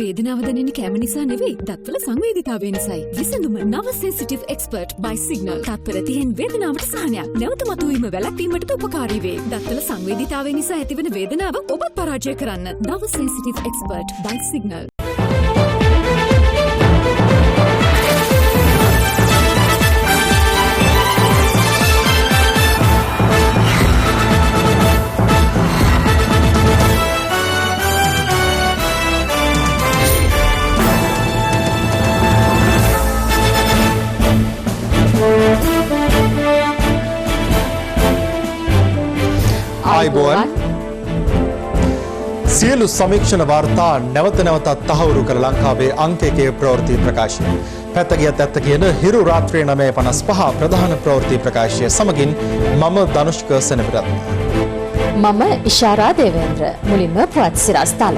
වේදනාව දැනෙන්නේ කැම නිසා නෙවෙයි, දත්වල සංවේදීතාවය නිසායි. විසඳුම නව සෙන්සිටිව් එක්ස්පර්ට් by සිග්නල්. තත්පර 30න් වේදනාවට සහනයක්. නැවත මතුවීම වැළැක්වීමට උපකාරී වේ. දත්වල සංවේදීතාවය නිසා ඇතිවන වේදනාව ඔබත් පරාජය කරන්න. නව සෙන්සිටිව් එක්ස්පර්ට් by සිග්නල්. ආයුබෝවන් සියලු සමීක්ෂණ වාර්තා නැවත නැවතත් තහවුරු කර ලංකාවේ අංක 1 ප්‍රවෘත්ති ප්‍රකාශය. පැත්ත ගියත් ඇත්ත කියන හිරු රාත්‍රියේ 9:55 ප්‍රධාන ප්‍රවෘත්ති ප්‍රකාශය සමගින් මම ධනුෂ්ක සෙනවිරත්න. මම ඉෂාරා දේවේන්ද්‍ර. මුලින්ම පුවත් සිරස් තල.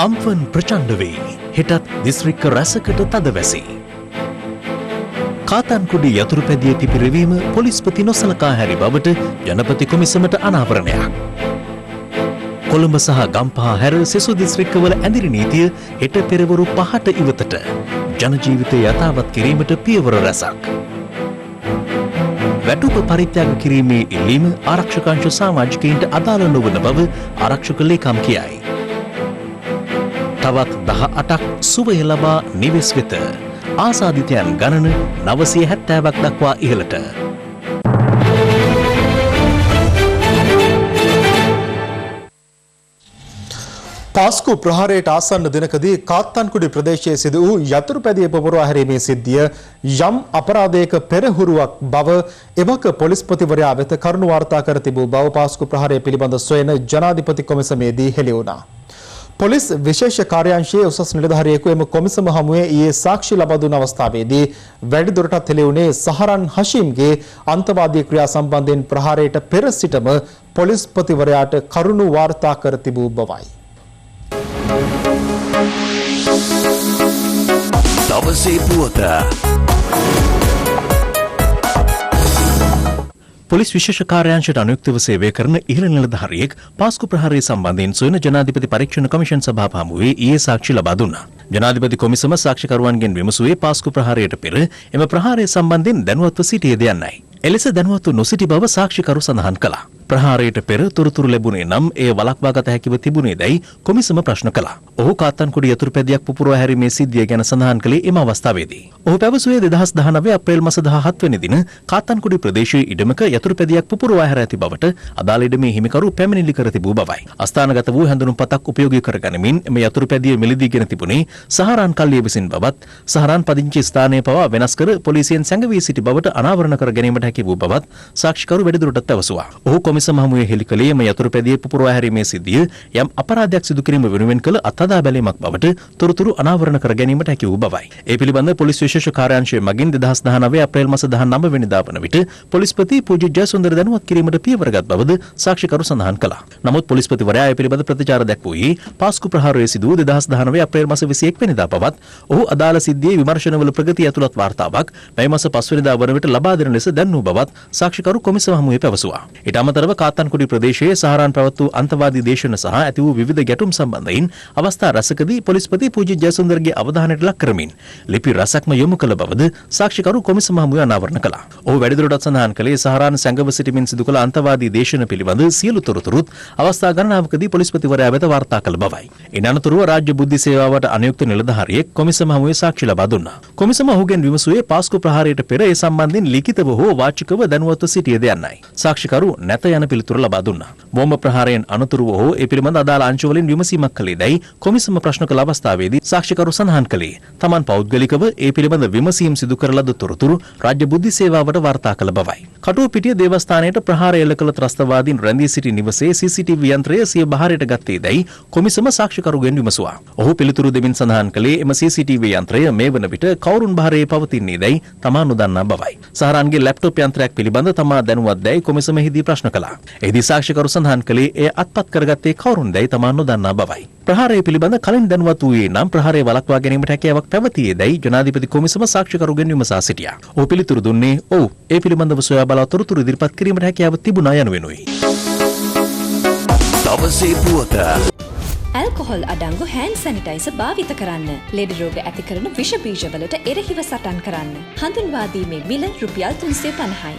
අම්ෆන් ප්‍රචණ්ඩ වේ. හෙටත් දිස්ත්‍රික්ක රැසකට තද වැසි. කාතන්කුඩි යතුරුපැදිය පිපිරවීම පොලිස්පති නොසලකා හැරි බවට ජනපති කොමිසමට අනාවරණයක්. කොළඹ සහ ගම්පහ හැර සෙසු දිස්ත්‍රික්කවල ඇඳිරි නීතිය හෙට පෙරවරු 5ට ඉවතට ජනජීවිතය යථාවත් කිරීමට පියවර රැසක්. වැටුප පරිත්‍යාග කිරීමේ ඉල්ලීම ආරක්ෂක අංශ සමාජිකයින්ට අදාළ නොවන බව ආරක්ෂක ලේකම් කියයි. තවත් 18ක් සුවය ලබා නිවෙස් වෙත. ආසාදිතයන් ගණන 970ක් දක්වා ඉහළට. පාස්කු ප්‍රහාරයට ආසන්න දිනකදී කාත්තන්කුඩි ප්‍රදේශයේ සිදු වූ යතුරුපැදිය පුපුරවා හැරීමේ සිද්ධිය යම් අපරාධයක පෙරහුරුවක් බව එවක පොලිස්පතිවරයා වෙත කරුණු වාර්තා කර තිබූ බව පාස්කු ප්‍රහාරය පිළිබඳ සොයන ජනාධිපති කොමිසමේදී හෙළි වුණා. පොලිස් විශේෂ කාර්යාංශයේ උසස් නිලධාරියෙකු එම කොමිසම හමුවේ ඊයේ සාක්ෂි ලබා දුන් අවස්ථාවේදී වැඩිදුරටත් හෙළි වුණේ සහරන් හෂීම්ගේ අන්තවාදී ක්‍රියා සම්බන්ධයෙන් ප්‍රහාරයට පෙර සිටම පොලිස්පතිවරයාට කරුණු වාර්තා කර තිබූ බවයි. දවසේ පුවත පොලිස් විශේෂ කාර්යාංශයට අනුයුක්තව සේවය කරන ඉහළ නිලධාරියෙක් පාස්කු ප්‍රහාරය සම්බන්ධයෙන් සොයන ජනාධිපති පරීක්ෂණ කොමිෂන් සභාව හමුවේ ඊයේ සාක්ෂි ලබා දුන්නා. ජනාධිපති කොමිසම සාක්ෂිකරුවන්ගෙන් විමසුවේ පාස්කු ප්‍රහාරයට පෙර එම ප්‍රහාරය සම්බන්ධයෙන් දැනුවත්ව සිටියේද යන්නයි. එලෙස දැනුවත්ව නොසිටි බව සාක්ෂිකරු සඳහන් කළා. ප්‍රහාරයට පෙර තොරතුරු ලැබුණේ නම් එය වළක්වා ගත හැකිව තිබුණේදයි කොමිසම ප්‍රශ්න කළා. ඔහු කාත්තන්කුඩි යතුරුපැදියක් පුපුරවා හැරීමේ සිද්ධිය ගැන සඳහන් කළේ එම අවස්ථාවේදී. ඔහු පැවසුවේ 2019 අප්‍රේල් මාස 17 වෙනි දින කාත්තන්කුඩි ප්‍රදේශයේ ඉඩමක යතුරුපැදියක් පුපුරවා හැර ඇති බවට අදාළ ඉඩමේ හිමිකරු පැමිණිලි කර තිබූ බවයි. අස්ථානගත වූ හැඳුනුම්පතක් උපයෝගී කරගනිමින් එම යතුරුපැදිය මිලදීගෙන තිබුණේ සහරාන් කල්ලිය විසින් බවත් සහරාන් පදිංචි ස්ථානය පවා වෙනස් කර පොලිසියෙන් සැඟවී සිටි බවට අනාවරණ කර ගැනීමට හැකි වූ බවත් සාක්ෂිකරු වැඩිදුරටත් පැවසුවා. ඔහු කොමිසම හමුවේ හෙළි කළේ එම යතුරුපැදිය පුපුරවා හැරීමේ සිද්ධිය යම් අපරාධයක් සිදු කිරීම වෙනුවෙන් කළ අත්හදා බැලීමක් බවට තොරතුරු අනාවරණ කර ගැනීමට හැකි වූ බවයි. ඒ පිළිබඳ පොලිස් විශේෂ කාර්යාංශය මගින් 2019 අප්‍රේල් මාස 19 වෙනිදා වන විට පොලිස්පති පූජ්‍ය ජයසුන්දර දැනුවත් කිරීමට පියවරගත් බවද සාක්ෂිකරු සඳහන් කළා. නමුත් පොලිස්පතිවරයා ඒ පිළිබඳ ප්‍රතිචාර දැක්වුවේ පාස්කු ප්‍රහාරයේ සිදු වූ 2019 අප්‍රේල් මාස 21 වෙනිදා පවත් ඔහු අදාළ සිද්ධියේ විමර්ශනවල ප්‍රගතිය ඇතුළත් වාර්තාවක් මේ මාස 5 වෙනිදා වන විට ලබා දෙන ලෙස දැන්වූ බවත් සාක්ෂිකරු කොමිසම හමුවේ පැවසුවා. ඊට අමතරව කාත්තන්කුඩි ප්‍රදේශයේ සහරාන් පැවැත් වූ අන්තවාදී දේශන සහ ඇති වූ විවිධ ගැටුම් සම්බන්ධයෙන් අවස්ථා රැසකදී පොලිස්පති පූජ්‍ය ජයසුන්දරගේ අවධානයට ලක් කරමින් ලිපි රැසක්ම යොමු කළ බවද සාක්ෂිකරු කොමිසම හමුවේ අනාවරණ කළා. ඔහු වැඩිදුරටත් සඳහන් කළේ සහරාන් සැඟව සිටමින් සිදු කළ අන්තවාදී දේශන පිළිබඳ සියලු තොරතුරුත් අවස්ථා ගණනාවකදී පොලිස්පතිවරයා වෙත වාර්තා කළ බවයි. ඉන් අනතුරුව රාජ්‍ය බුද්ධි සේවාවට අනුයුක්ත නිලධාරියෙක් කොමිසම හමුවේ සාක්ෂි ලබා දුන්නා. කොමිසම ඔහුගෙන් විමසුවේ පාස්කු ප්‍රහාරයට පෙර ඒ සම්බන්ධයෙන් ලිඛිතව හෝ වාචිකව දැනුවත්ව සිටියේද යන්නයි. සාක්ෂිකරු නැත යන පිළිතුර ලබා දුන්නා. බෝම්බ ප්‍රහාරයෙන් අනතුරුව හෝ ඒ පිළිබඳ අදාළ අංශවලින් විමසීමක් කළේදයි කොමිසම ප්‍රශ්න කළ අවස්ථාවේදී සාක්ෂිකරු සඳහන් කළේ. තමන් පෞද්ගලිකව ඒ පිළිබඳ විමසීම් සිදු කර ලද තොරතුරු රාජ්‍ය බුද්ධි සේවාවට වාර්තා කළ බවයි. කටුවපිටිය දේවස්ථානයට ප්‍රහාරය එල්ල කළ ත්‍රස්තවාදීන් රැඳී සිටි නිවසේ CCTV යන්ත්‍රය සිය බහරයට ගත්තේදයි කොමිසම සාක්ෂිකරුගෙන් විමසුවා. ඔහු පිළිතුරු දෙමින් සඳහන් කළේ එම CCTV යන්ත්‍රය මේ වන විට කවුරුන් බහරයේ පවතින්නේදයි තමා නොදන්නා බවයි. සහරාන්ගේ ලැප්ටොප් යන්ත්‍රයක් පිළිබඳ තමා දැනුවත් දැයි කොමිසමෙහිදී ප්‍රශ්න කළා. කළා. එහිදී සාක්ෂිකරු සඳහන් කළේ එය අත්පත් කරගත්තේ කවුරුන්දැයි තමා නොදන්නා බවයි. ප්‍රහාරය පිළිබඳ කලින් දැනුවත් වූයේ නම් ප්‍රහාරය වළක්වා ගැනීමට හැකියාවක් පැවතියේදැයි ජනාධිපති කොමිසම සාක්ෂිකරුගෙන් විමසා සිටියා. ඔහු පිළිතුරු දුන්නේ ඔව් ඒ පිළිබඳව සොයා බලා තොරතුරු ඉදිරිපත් කිරීමට හැකියාව තිබුණා යනුවෙනුයි. දවසේ පුවත ඇල්කොහොල් අඩංගු හෑන්ඩ් සැනිටයිසර් භාවිත කරන්න. ලෙඩ රෝග ඇති කරන විෂ බීජවලට එරෙහිව සටන් කරන්න. හඳුන්වා දීමේ මිල රුපියල් 350යි.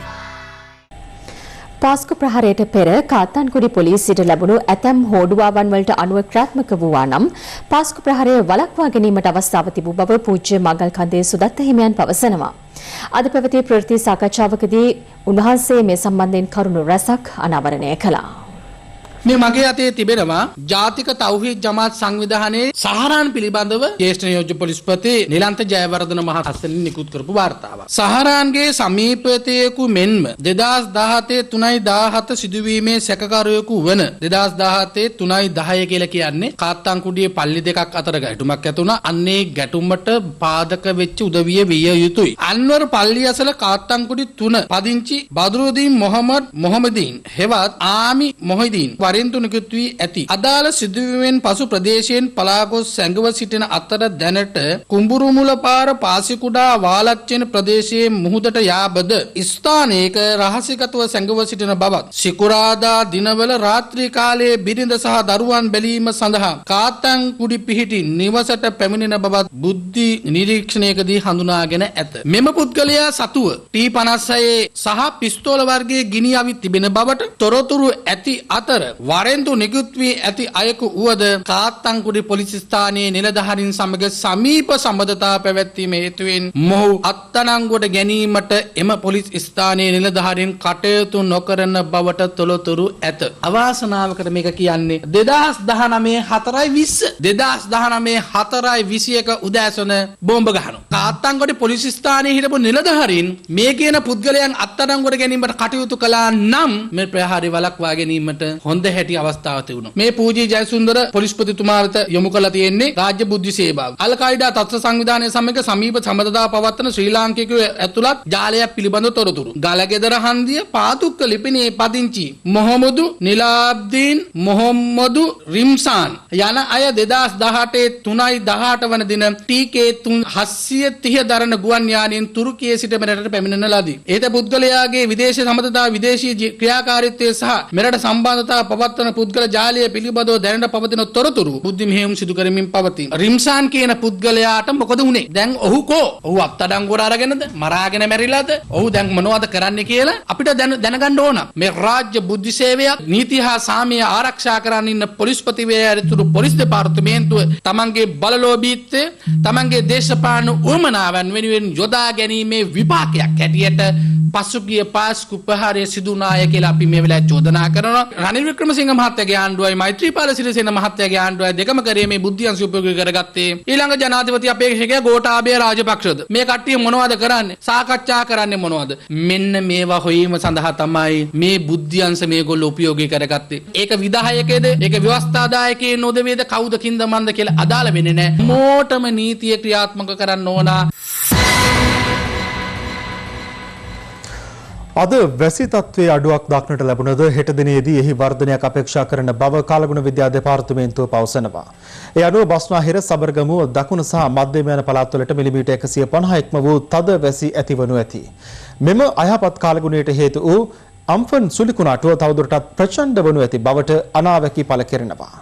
පාස්කු ප්‍රහාරයට පෙර කාත්තාන්කුඩි පොලිසියට ලැබුණු ඇතැම් හෝඩුවාවන් වලට අනුව ක්‍රියාත්මක වූවා නම් පාස්කු ප්‍රහාරය වළක්වා ගැනීමට අවස්ථාව තිබූ බව පූජ්‍ය මගල් කන්දේ සුදත්ත හිමියන් පවසනවා. අද පැවති ප්‍රවෘත්ති සාකච්ඡාවකදී උන්වහන්සේ මේ සම්බන්ධයෙන් කරුණු රැසක් අනාවරණය කළා. මේ මගේ අතේ තිබෙනවා ජාතික තෞහීද් ජමාත් සංවිධානයේ සහරාන් පිළිබඳව ජ්‍යෙෂ්ඨ නියෝජ්‍ය පොලිස්පති නිලන්ත ජයවර්ධන මහත්මයාගෙන් නිකුත් කරපු වාර්තාවක්. සහරාන්ගේ සමීපතයෙකු මෙන්ම 2017 3/17 සිදුවීමේ සැකකරුවෙකු වන 2017 3/10 කියලා කියන්නේ කාත්තාන්කුඩියේ පල්ලි දෙකක් අතර ගැටුමක් ඇති වුණා. අන්නේ ගැටුමට පාදක වෙච්ච උදවිය විය යුතුයි. අන්වර් පල්ලිය අසල කාත්තාන්කුඩි 3 පදිංචි බදුරුදීන් මොහමදීන් හෙවත් ආමි මොහිදීන් වරින්තු නිකුත් වී ඇති. අදාළ සිදුවීමෙන් පසු ප්‍රදේශයෙන් පලා ගොස් සැඟව සිටින අතර දැනට කුඹුරුමුල පාර පාසිකුඩා වාලච්චෙන ප්‍රදේශයේ මුහුදට යාබද ස්ථානයක රහසිගතව සැඟව සිටින බවත් සිකුරාදා දිනවල රාත්‍රී කාලයේ බිරිඳ සහ දරුවන් බැලීම සඳහා කාත්තාන්කුඩි පිහිටි නිවසට පැමිණෙන බවත් බුද්ධි නිරීක්ෂණයකදී හඳුනාගෙන ඇත. මෙම පුද්ගලයා සතුව T56 සහ පිස්තෝල වර්ගයේ ගිනි අවි තිබෙන බවට තොරතුරු ඇති අතර වරෙන්තු නිකුත් වී ඇති අයෙකු වුවද කාත්තාන්කුඩි පොලිස් ස්ථානයේ නිලධාරීන් සමග සමීප සම්බන්ධතා පැවැත්වීම හේතුවෙන් මොහු අත්අඩංගුවට ගැනීමට එම පොලිස් ස්ථානයේ නිලධාරීන් කටයුතු නොකරන බවට තොරතුරු ඇත. අවාසනාවකට මේක කියන්නේ 2019 4/20 උදෑසන බෝම්බ ගහනවා. කාත්තාන්කුඩි පොලිස් ස්ථානයේ හිටපු නිලධාරීන් මේ කියන පුද්ගලයන් අත්අඩංගුවට ගැනීමට කටයුතු කළා නම් මේ ප්‍රහාරය වළක්වා ගැනීමට හොඳ හැටි අවස්ථාව තිබුණා. මේ පූජී ජයසුන්දර පොලිස්පතිතුමාට යොමු කළා තියෙන්නේ රාජ්‍ය බුද්ධි සේවාව. අල් කයිඩා තත්ත්ව සංවිධානයේ සමග සමීප සම්බන්ධතා පවත්වන ශ්‍රී ලාංකිකයෝ ඇතුළත් ජාලයක් පිළිබඳ තොරතුරු. ගලගෙදර හන්දිය පාතුක්ක ලිපිනේ පදිංචි මොහමුදු නිලාබ්දීන් මොහම්මදු රිම්සාන් යන අය 2018 3/18 වන දින TK 730 දරන ගුවන් යානයෙන් තුර්කියේ සිට මෙරටට පැමිණෙන ලදී. ඒත පුද්ගලයාගේ විදේශ සම්බන්ධතා විදේශීය ක්‍රියාකාරීත්වය සහ මෙරට සම්බන්ධතා පවත්වන පුද්ගල ජාලය පිළිබඳව දැනට පවතින තොරතුරු බුද්ධි මෙහෙයුම් සිදු කරමින් පවතී. රිම්සාන් කියන පුද්ගලයාට මොකද වුනේ? දැන් ඔහු ඔහු අත්අඩංගුවට අරගෙනද මරාගෙන මැරිලාද? ඔහු දැන් මොනවද කරන්නේ කියලා අපිට දැනගන්න ඕන. මේ රාජ්‍ය බුද්ධි සේවයක් නීති හා සාමය ආරක්ෂා කරන්න ඉන්න පොලිස්පතිවරයාතුළු පොලිස් දෙපාර්තමේන්තුව තමන්ගේ බලලෝභීත්වය තමන්ගේ දේශපාලන උවමනාවන් වෙනුවෙන් යොදා ගැනීමේ විපාකයක් හැටියට පසුගිය පාස්කු ප්‍රහාරය සිදුනාය කියලා අපි මේ වෙලාවේ චෝදනා කරනවා. රනිල් වික්‍රමසිංහ මහත්තයාගේ ආණ්ඩුවයි මෛත්‍රීපාල සිරිසේන මහත්තයාගේ ආණ්ඩුවයි දෙකම කරේ මේ බුද්ධියන්සි උපයෝගී කරගත්තේ. ඊළඟ ජනාධිපති අපේක්ෂකයා ගෝඨාභය රාජපක්ෂද මේ කට්ටිය මොනවද කරන්නේ? සාකච්ඡා කරන්නේ මොනවද? මෙන්න මේවා හොයීම සඳහා තමයි මේ බුද්ධියන්ස මේගොල්ලෝ උපයෝගී කරගත්තේ. ඒක විධායකයේද? ඒක ව්‍යවස්ථාදායකයේ නොදවේද? කවුද කින්ද මන්ද කියලා අදාළ වෙන්නේ නැහැ. මොටම නීතිය ක්‍රියාත්මක කරන්න ඕන. අද වැසි තත්ත්වයේ අඩුවක් දක්නට ලැබුණද හෙට දිනේදී එහි වර්ධනයක් අපේක්ෂා කරන බව කාලගුණ විද්‍යා දෙපාර්තමේන්තුව පවසනවා. ඒ අනුව බස්නාහිර සබරගමුව දකුණු සහ මධ්‍යම යන පළාත්වලට මිලිමීටර් 150 ඉක්ම වූ තද වැසි ඇතිවනු ඇති. මෙම අයහපත් කාලගුණයට හේතු වූ අම්ෆන් සුලිකුණාටුව තවදුරටත් ප්‍රචණ්ඩ වනු ඇති බවට අනාවැකි පළ කෙරෙනවා.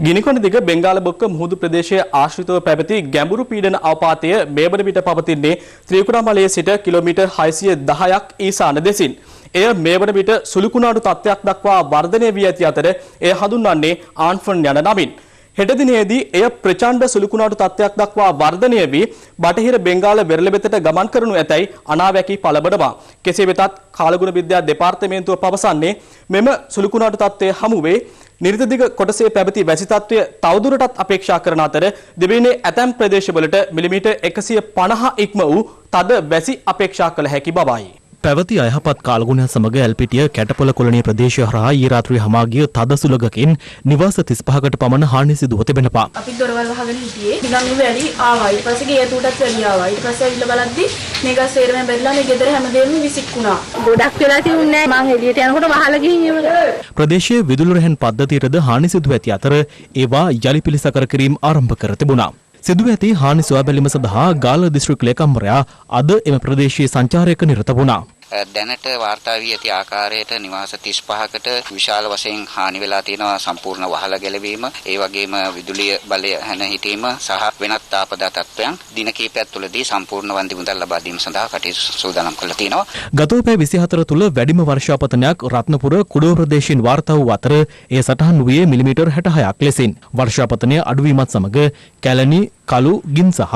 ගිනිකොණ දිග බෙන්ගාල බොක්ක මුහුදු ප්‍රදේශයේ ආශ්‍රිතව පැවති ගැඹුරු පීඩන අවපාතය මේ වන විට පවතින්නේ ත්‍රිකුණාමලයේ සිට කිලෝමීටර් 610ක් ඊසාන දෙසින්. එය මේ වන විට සුළුකුණාටු තත්ත්වයක් දක්වා වර්ධනය වී ඇති අතර එය හඳුන්වන්නේ ආන්ෆන් යන නමින්. හෙට දිනේදී එය ප්‍රචණ්ඩ සුළුකුණාටු තත්ත්වයක් දක්වා වර්ධනය වී බටහිර බෙන්ගාල වෙරළ වෙතට ගමන් කරනු ඇතැයි අනාවැකි පළබනවා. කෙසේ වෙතත් කාලගුණ විද්‍යා දෙපාර්තමේන්තුව පවසන්නේ මෙම සුළුකුණාටු තත්ත්වය හමුවේ නිර්දදිග කොටසේ පැවති වැසි තත්ත්වය තවදුරටත් අපේක්ෂා කරන අතර දෙබිනේ ඇතැම් ප්‍රදේශවලට මිලිමීටර් 150 ඉක්ම වූ තද වැසි අපේක්ෂා කළ හැකි බවයි. පැවති අයහපත් කාලගුණයන් සමග ඇල්පිටිය කැටපොළ කොළණිය ප්‍රදේශය හරහා ඊ රාත්‍රියේ හමා ගිය තද සුළඟකින් නිවාස 35කට පමණ හානි සිදුව තිබෙනවා. අපි දොරවල් වහගෙන හිටියේ. නිකන් මේ වැඩි ආවා. ඊට පස්සේ ගේ ඇතුටත් වැඩි ආවා. ඊට පස්සේ ඇවිල්ලා බලද්දි මේක සේරම බැරිලා මේ ගෙදර හැමදේම විසික්ුණා. ගොඩක් වෙලා තියුන්නේ නැහැ. මං එළියට යනකොට වහලා ගිහින් ඉවරයි. ප්‍රදේශයේ විදුලි රැහෙන් පද්ධතියටද හානි සිදුව ඇති අතර ඒවා යලි පිළිසකර කිරීම ආරම්භ කර තිබුණා. සිදුව ඇති හානි සොයා බැලීම සඳහා ගාල්ල දිස්ත්‍රික් ලේකම්වරයා අද එම ප්‍රදේශයේ සංචාරයක නිරත වුණා. දැනට වාර්තා වී ඇති ආකාරයට නිවාස 35කට විශාල වශයෙන් හානි වෙලා තියෙනවා. සම්පූර්ණ වහල ගැලවීම, ඒ වගේම විදුලිය බලය හැන හිටීම සහ වෙනත් ආපදා තත්ත්වයන් දින කිහිපයක් තුළදී සම්පූර්ණ වන්දි මුදල් ලබා දීම සඳහා කටයුතු සූදානම් කරලා තිනවා. ගත පැය 24 තුළ වැඩිම වර්ෂාපතනයක් රත්නපුර කුඩුව ප්‍රදේශයෙන් වාර්තා වූ අතර ඒ සටහන් වූයේ මිලිමීටර් 66ක් ලෙසින්. වර්ෂාපතනය අඩුවීමත් සමග කැලණි, කළු, ගින් සහ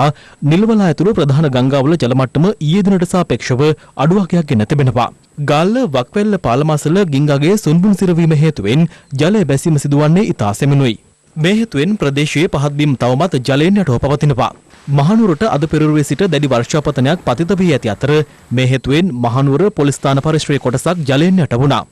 නිල්වලා ඇතුළු ප්‍රධාන ගංගාවල ජල මට්ටම ඊයේ දිනට සාපේක්ෂව අඩුවක්යක් ගෙන තිබෙනවා. ගාල්ල වක්වැල්ල පාලමාසල ගිංගගේ සුන්බුන් සිරවීම හේතුවෙන් ජලය බැසීම සිදුවන්නේ ඉතා සෙමෙනුයි. මේ හේතුවෙන් ප්‍රදේශයේ පහත් බිම් තවමත් ජලයෙන් යටව පවතිනවා. මහනුවරට අද පෙරළුවේ සිට දැඩි වර්ෂාපතනයක් පතිත වී ඇති අතර මේ හේතුවෙන් මහනුවර පොලිස් ස්ථාන පරිශ්‍රයේ කොටසක් ජලයෙන් යට වුණා.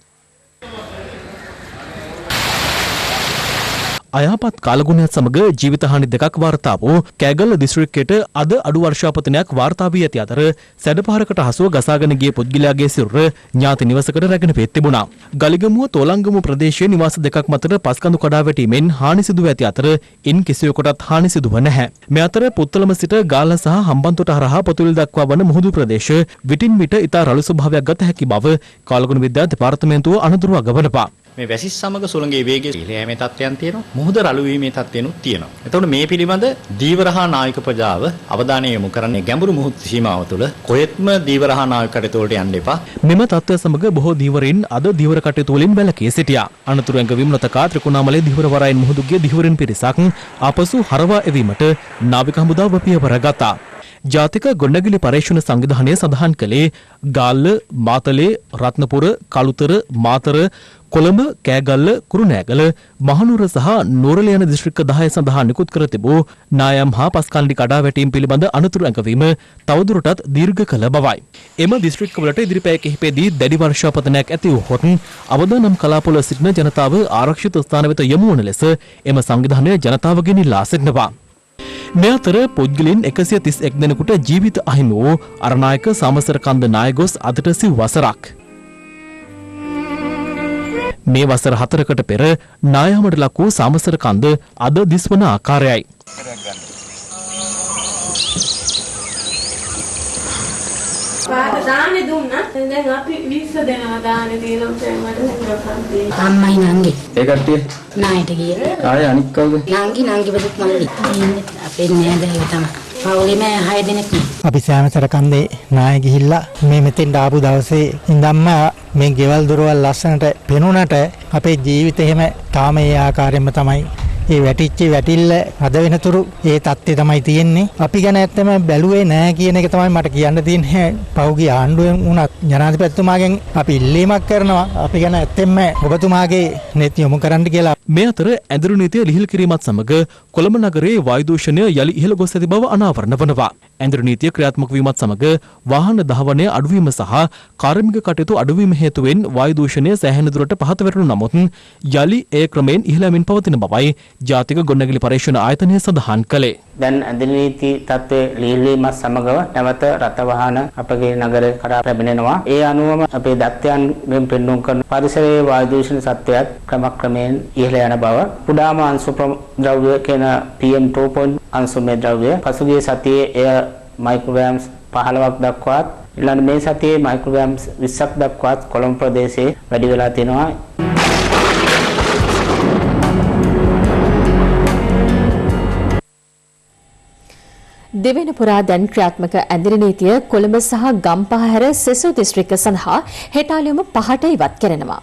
අයහපත් කාලගුණයත් සමග ජීවිතහානි දෙකක් වාර්තා වූ කෑගල්ල දිස්ත්‍රික්කයට අද අඩු වර්ෂාපතනයක් වාර්තා වී ඇති අතර සැඩපහරකට හසුව ගසාගෙන ගිය පුද්ගලයාගේ සිරුර ඥාති නිවසකට රැගෙන පෙත් තිබුණා. ගලිගමුව තෝලංගමුව ප්‍රදේශයේ නිවාස දෙකක් මතට පස්කඳු කඩා වැටීමෙන් හානි සිදුව ඇති අතර ඉන් කිසිවෙකුටත් හානි සිදුව නැහැ. මේ අතර පුත්තලම සිට ගාල්ල සහ හම්බන්තොට හරහා පොතුවිලි දක්වා වන මුහුදු ප්‍රදේශ විටින් විට ඉතා රළු ස්වභාවයක් ගත හැකි බව කාලගුණ විද්‍යා දෙපාර්තමේන්තුව අනතුරු අගවනවා. මේ වැසිස් සමග සුළඟේ වේගය ඉහළ යෑමේ තත්ත්වයන් තියෙනවා. මුහුද රළු වීමේ තත්ත්වයන්ුත් තියෙනවා. එතකොට මේ පිළිබඳ දීවරහා නායක ප්‍රජාව අවධානය යොමු කරන්නේ ගැඹුරු මුහුදු සීමාව තුළ කොහෙත්ම දීවරහා නායක කටයුතු වලට යන්න එපා. මෙම තත්ත්වය සමග බොහෝ දීවරින් අද දීවර කටයුතු වලින් වැළකී සිටියා. අනතුරු ඇඟවීම නොතකා ත්‍රිකුණාමලයේ දීවර වරායන් මුහුදුගේ දීවරින් පිරිසක් ආපසු හරවා එවීමට නාවික හමුදාව පියවර ගත්තා. ජාතික ගොඩනැගිලි පරීක්ෂණ සංවිධානය සඳහන් කළේ ගාල්ල, මාතලේ, රත්නපුර, කළුතර, මාතර, කොළඹ, කෑගල්ල, කුරුණෑගල, මහනුවර සහ නුවරඑළිය යන දිස්ත්‍රික්ක 10 සඳහා නිකුත් කර තිබූ නායම් හා පස්කන්ඩි කඩා වැටීම් පිළිබඳ අනතුරු ඇඟවීම තවදුරටත් දීර්ඝ කළ බවයි. එම දිස්ත්‍රික්කවලට ඉදිරි පැය කිහිපයේදී දැඩි වර්ෂාපතනයක් ඇති වූහොත් අවදානම් කලාපවල සිටින ජනතාව ආරක්ෂිත ස්ථාන වෙත යොමු වන ලෙස එම සංවිධානය ජනතාවගෙන් ඉල්ලා සිටිනවා. මේ අතර පුද්ගලයන් 131 දෙනෙකුට ජීවිත අහිමි වූ අරනායක සමසර කන්ද නායගොස් අදට සිව් වසරක්. මේ වසර 4කට පෙර නායහමට ලක් වූ සමසර කන්ද අද දිස්වන ආකාරයයි. දාන්නේ දුන්නා. දැන් අපි 20 දෙනා දාන්නේ දීලා මට අම්මයි නංගි. ඒ කට්ටිය නායට ගියේ. ආයේ අනික් කවුද? නංගි බදුත් මල්ලි. ඉන්නේ අපේ නෑදෑයෝ තමයි. පවුලේම 6 දෙනෙක් නේ. අපි සෑමසර කන්දේ නාය ගිහිල්ලා මේ මෙතෙන් ආපු දවසේ ඉඳන්ම මේ ගෙවල් දොරවල් ලස්සනට පෙනුනට අපේ ජීවිතේ එහෙම තාම ඒ ආකාරයෙන්ම තමයි ඒ වැටිච්ච වැටිල්ල හද වෙනතුරු ඒ தත්ත්වය තමයි තියෙන්නේ. අපි ගැන ඇත්තම බැලුවේ නෑ කියන එක තමයි මට කියන්න තියෙන්නේ. පහුගිය ආණ්ඩුවෙන් වුණත් ජනාධිපතිතුමාගෙන් අපි ඉල්ලීමක් කරනවා. අපි ගැන ඇත්තෙන්ම ඔබතුමාගේ නෙත් යොමු කරන්න කියලා. මේ අතර ඇඳුරු නීතිය ලිහිල් කිරීමත් සමග කොළඹ නගරයේ වායු දූෂණය යලි ඉහළ ගොස් ඇති බව අනාවරණ වනවා. ඇඳුරු නීතිය ක්‍රියාත්මක වීමත් සමග වාහන දහවනය අඩුවීම සහ කාර්මික කටයුතු අඩුවීම හේතුවෙන් වායු දූෂණය සෑහෙන දුරට පහත වැටුණු නමුත් යලි ඒ ක්‍රමයෙන් ඉහළ යමින් පවතින බවයි ජාතික ගොඩනැගිලි පරීක්ෂණ ආයතනය සඳහන් කළේ. දැන් ඇඳුරු නීති තත්ත්වයේ ලිහිල් වීමත් සමගව නැවත රථ වාහන අපගේ නගරය කරා පැමිණෙනවා. ඒ අනුවම අපේ දත්තයන්ගෙන් පෙන්වුම් කරන පරිසරයේ වායු දූෂණ සත්‍යයත් ක්‍රමක්‍රමයෙන් ඉහළ යන බව. කුඩාම අංශු ද්‍රව්‍ය කියන PM2.0 අංශුමය ද්‍රව්‍ය පසුගිය සතියේ එය මයික්‍රෝග්‍රෑම්ස් 15ක් දක්වාත් ඊළඟ මේ සතියේ මයික්‍රෝග්‍රෑම්ස් 20ක් දක්වාත් කොළඹ ප්‍රදේශයේ වැඩි වෙලා තිනවා. දෙවෙනි පුරා දැන් ක්‍රියාත්මක ඇඳිරි නීතිය කොළඹ සහ ගම්පහ හැර සෙසු දිස්ත්‍රික්ක සඳහා හෙටාලියම 5ට ඉවත් කරනවා.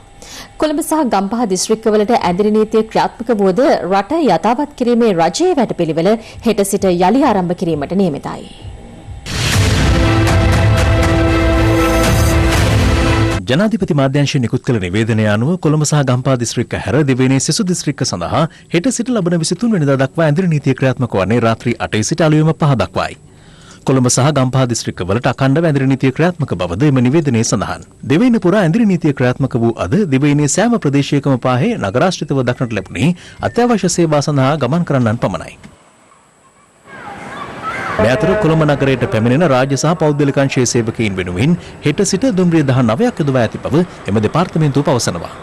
කොළඹ සහ ගම්පහ දිස්ත්‍රික්කවලට ඇඳිරි නීතිය ක්‍රියාත්මක වුවද රට යථාවත් කිරීමේ රජයේ වැඩපිළිවෙල හෙට සිට යලි ආරම්භ කිරීමට නියමිතයි. ජනාධිපති මාධ්‍යංශය නිකුත් කළ නිවේදනය අනුව කොළඹ සහ ගම්පහ දිස්ත්‍රික්ක හැර දෙවෙනි සෙසු දිස්ත්‍රික්ක සඳහා හෙට සිට ලබන 23 වෙනිදා දක්වා ඇඳිරි නීතිය ක්‍රියාත්මක වන්නේ රාත්‍රී 8 සිට අලුයම 5 දක්වායි. කොළඹ සහ ගම්පහ දිස්ත්‍රික්කවලට අඛණ්ඩව ඇඳිරි නීතිය ක්‍රියාත්මක බවද එම නිවේදනයේ සඳහන්. දිවයින පුරා ඇඳිරි නීතිය ක්‍රියාත්මක වූ අද දිවයිනේ සෑම ප්‍රදේශයකම පාහේ නගරාශ්‍රිතව දක්නට ලැබුණේ අත්‍යවශ්‍ය සේවා සඳහා ගමන් කරන්නන් පමණයි. මේ අතර කොළඹ නගරයට පැමිණෙන රාජ්‍ය සහ පෞද්ගලික අංශයේ සේවකයින් වෙනුවෙන් හෙට සිට දුම්රිය 19ක් යොදවා ඇති බව එම දෙපාර්තමේන්තුව පවසනවා.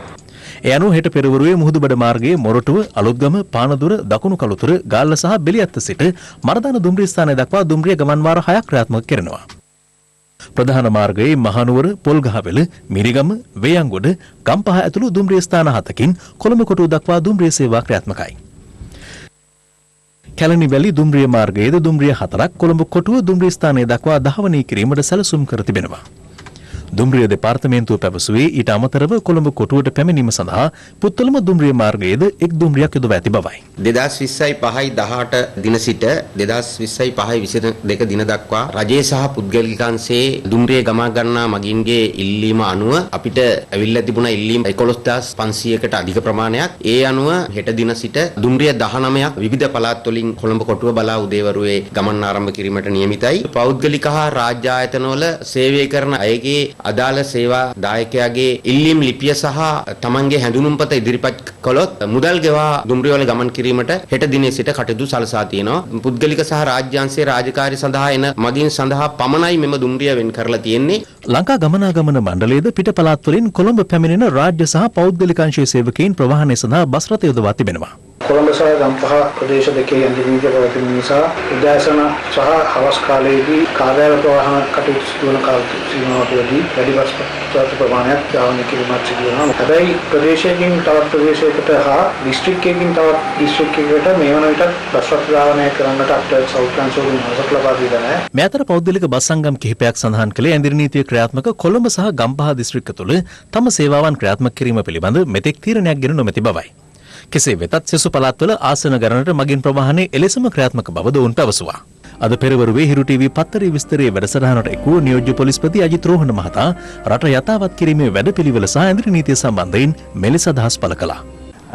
ඒ අනුව හෙට පෙරවරුවේ මුහුදුබඩ මාර්ගයේ මොරටුව, අලුත්ගම, පානදුර, දකුණු කළුතර, ගාල්ල සහ බෙලියත්ත සිට මරදාන දුම්රිය ස්ථානය දක්වා දුම්රිය ගමන් වාර 6ක් ක්‍රියාත්මක කරනවා. ප්‍රධාන මාර්ගයේ මහනුවර, පොල්ගහවෙල, මිරිගම, වේයන්ගොඩ, ගම්පහ ඇතුළු දුම්රිය ස්ථාන 7කින් කොළඹ කොටුව දක්වා දුම්රිය සේවා ක්‍රියාත්මකයි. කැලණි වැලි දුම්රිය මාර්ගයේද දුම්රිය 4ක් කොළඹ කොටුව දුම්රිය ස්ථානය දක්වා දහවනී කිරීමට සැලසුම් කර තිබෙනවා. දුම්රිය දෙපාර්තමේන්තුව පැවසුවේ ඊට අමතරව කොළඹ කොටුවට පැමිණීම සඳහා පුත්තලම දුම්රිය මාර්ගයේද එක් දුම්රියක් යොදවා ඇති බවයි. 2020යි 5යි 18 දින සිට 2020යි 5යි 22 දින දක්වා රජයේ සහ පුද්ගලිකාංශයේ දුම්රිය ගමා ගන්නා මගින්ගේ ඉල්ලීම අනුව අපිට ඇවිල්ලා තිබුණ ඉල්ලීම් 11500කට අධික ප්‍රමාණයක්. ඒ අනුව හෙට දින සිට දුම්රිය 19ක් විවිධ පළාත් වලින් කොළඹ කොටුව බලා උදේවරුේ ගමන් ආරම්භ කිරීමට නියමිතයි. පෞද්ගලික හා රාජ්‍ය ආයතනවල සේවය කරන අයගේ අදාළ සේවා දායකයාගේ ඉල්ලීම් ලිපිය සහ තමන්ගේ හැඳුනුම්පත ඉදිරිපත් කළොත් මුදල් ගෙවා දුම්රිය වල ගමන් කිරීමට හෙට දිනේ සිට කටයුතු සලසා තියෙනවා. පුද්ගලික සහ රාජ්‍යාංශයේ රාජකාරී සඳහා එන මගින් සඳහා පමණයි මෙම දුම්රිය වෙන් කරලා තියෙන්නේ. ලංකා ගමනාගමන මණ්ඩලයේද පිට පළාත් වලින් කොළඹ පැමිණෙන රාජ්‍ය සහ පෞද්ගලික අංශයේ සේවකයින් ප්‍රවාහනය සඳහා බස් රථ යොදවා තිබෙනවා. කොළඹ සහ ගම්පහ ප්‍රදේශ දෙකේ ඇඳිරි නීතිය පවතින නිසා උදෑසන සහ හවස් කාලයේදී කාර්යාල ප්‍රවාහන කටයුතු සිදුවන කාල සීමාවකදී වැඩි බස් ප්‍රමාණයක් යාවනය කිරීමක් සිදු වෙනවා. හැබැයි ප්‍රදේශයකින් තවත් ප්‍රදේශයකට හා දිස්ත්‍රික්කයකින් තවත් දිස්ත්‍රික්කයකට මේ වන විට බස් රථ යාවනය කරන්නට අපට සෞඛ්‍යංශවලින් අවසර ලබා දීලා නැහැ. මේ අතර පෞද්ගලික බස් සංගම් කිහිපයක් සඳහන් කළේ ඇඳිරි නීතිය ක්‍රියාත්මක කොළඹ සහ ගම්පහ දිස්ත්‍රික්ක තුළ තම සේවාවන් ක්‍රියාත්මක කිරීම පිළිබඳ මෙතෙක් තීරණයක් ගෙන නොමැති බවයි. කෙසේ වෙතත් සෙසු පළාත්වල ආසන ගණනට මගින් ප්‍රවාහනයේ එලෙසම ක්‍රියාත්මක බවද ඔවුන් පැවසුවා. අද පෙරවරුවේ හිරු ටීවී පත්තරේ විස්තරයේ වැඩසටහනට එක් වූ නියෝජ්‍ය පොලිස්පති අජිත් රෝහණ මහතා රට යථාවත් කිරීමේ වැඩපිළිවෙල සහ ඇඳිරි නීතිය සම්බන්ධයෙන් මෙලෙස අදහස් පළ කළා.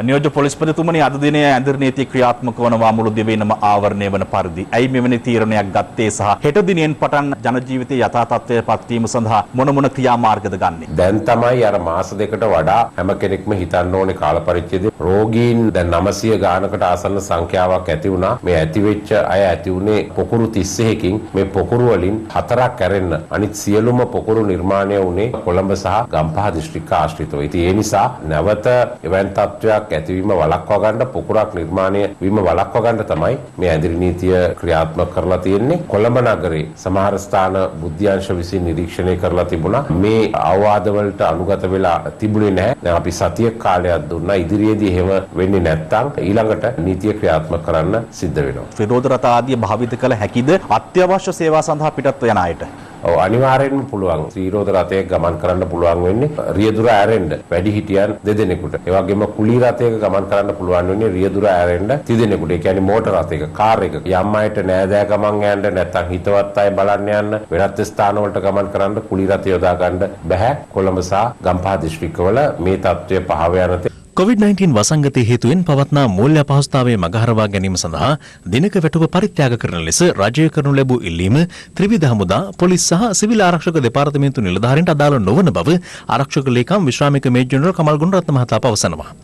නියෝජ්‍ය පොලිස්පතිතුමනි අද දිනේ ඇඳිරි නීතිය ක්‍රියාත්මක වනවා මුළු දිවයිනම ආවරණය වන පරිදි. ඇයි මෙවැනි තීරණයක් ගත්තේ සහ හෙට දිනෙන් පටන් ජන ජීවිතයේ යථා තත්ත්වයට පත්වීම සඳහා මොන ක්‍රියාමාර්ගද ගන්නෙ? දැන් තමයි අර මාස දෙකට වඩා හැම කෙනෙක්ම හිතන්න ඕනේ කාල පරිච්ඡේදය. රෝගීන් දැන් 900 ගානකට ආසන්න සංඛ්‍යාවක් ඇති වුණා. මේ ඇති වෙච්ච අය ඇති උනේ පොකුරු 31කින්. මේ පොකුරු වලින් 4ක් ඇරෙන්න අනිත් සියලුම පොකුරු නිර්මාණය වුණේ කොළඹ සහ ගම්පහ දිස්ත්‍රික්ක ආශ්‍රිතව. ඉතින් ඒ නිසා නැවත එවන් තත්ත්වයක් ඇතිවීම වළක්වා ගන්න පොකුරක් නිර්මාණය වීම වළක්වා ගන්න තමයි මේ ඇඳිරි නීතිය ක්‍රියාත්මක කරලා තියෙන්නේ. කොළඹ නගරේ සමහර ස්ථාන බුද්ධ්‍යංශ විසින් නිරීක්ෂණය කරලා තිබුණා. මේ අවවාද වලට අනුගත වෙලා තිබුණේ නැහැ. දැන් අපි සතිය කාලයක් දුන්නා. ඉදිරියේදී එහෙම වෙන්නේ නැත්නම් ඊළඟට නීතිය ක්‍රියාත්මක කරන්න සිද්ධ වෙනවා. විරෝධ රථ ආදිය භාවිත කළ හැකිද අත්‍යවශ්‍ය සේවා සඳහා පිටත්ව යන අයට? ඔව් අනිවාර්යෙන්ම පුළුවන්. විරෝධ රථයක ගමන් කරන්න පුළුවන් වෙන්නේ රියදුර ඇරෙන්න වැඩි හිටියන් දෙදෙනෙකුට. ඒ වගේම කුලී රථයක ගමන් කරන්න පුළුවන් වෙන්නේ රියදුර ඇරෙන්න තිදෙනෙකුට. ඒ කියන්නේ මෝටර රථයක, කාර් එකක. යම් අයට නෑදෑ ගමන් යන්න නැත්නම් හිතවත් අය බලන්න යන්න වෙනත් ස්ථාන වලට ගමන් කරන්න කුලී රථය යොදා ගන්න බෑ. කොළඹ සහ ගම්පහ දිස්ත්‍රික්කවල මේ තත්ත්වය පහව යන COVID-19 වසංගතය හේතුවෙන් පවත්නා මූල්‍ය අපහසුතාවය මගහරවා ගැනීම සඳහා දිනක වැටුප පරිත්‍යාග කරන ලෙස රජය කරනු ලැබූ ඉල්ලීම ත්‍රිවිධ හමුදා, පොලිස් සහ සිවිල් ආරක්ෂක දෙපාර්තමේන්තු නිලධාරීන්ට අදාළ නොවන බව ආරක්ෂක ලේකම් විශ්‍රාමික මේජර් ජෙනරල් කමල් ගුණරත්න මහතා පවසනවා.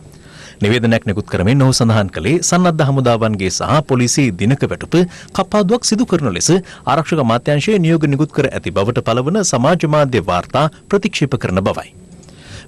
නිවේදනයක් නිකුත් කරමින් ඔහු සඳහන් කළේ සන්නද්ධ හමුදාවන්ගේ සහ පොලිසිය දිනක වැටුප කප්පාදුවක් සිදු කරන ලෙස ආරක්ෂක අමාත්‍යාංශයේ නියෝග නිකුත් කර ඇති බවට පළවන සමාජ මාධ්‍ය වාර්තා ප්‍රතික්ෂේප කරන බවයි.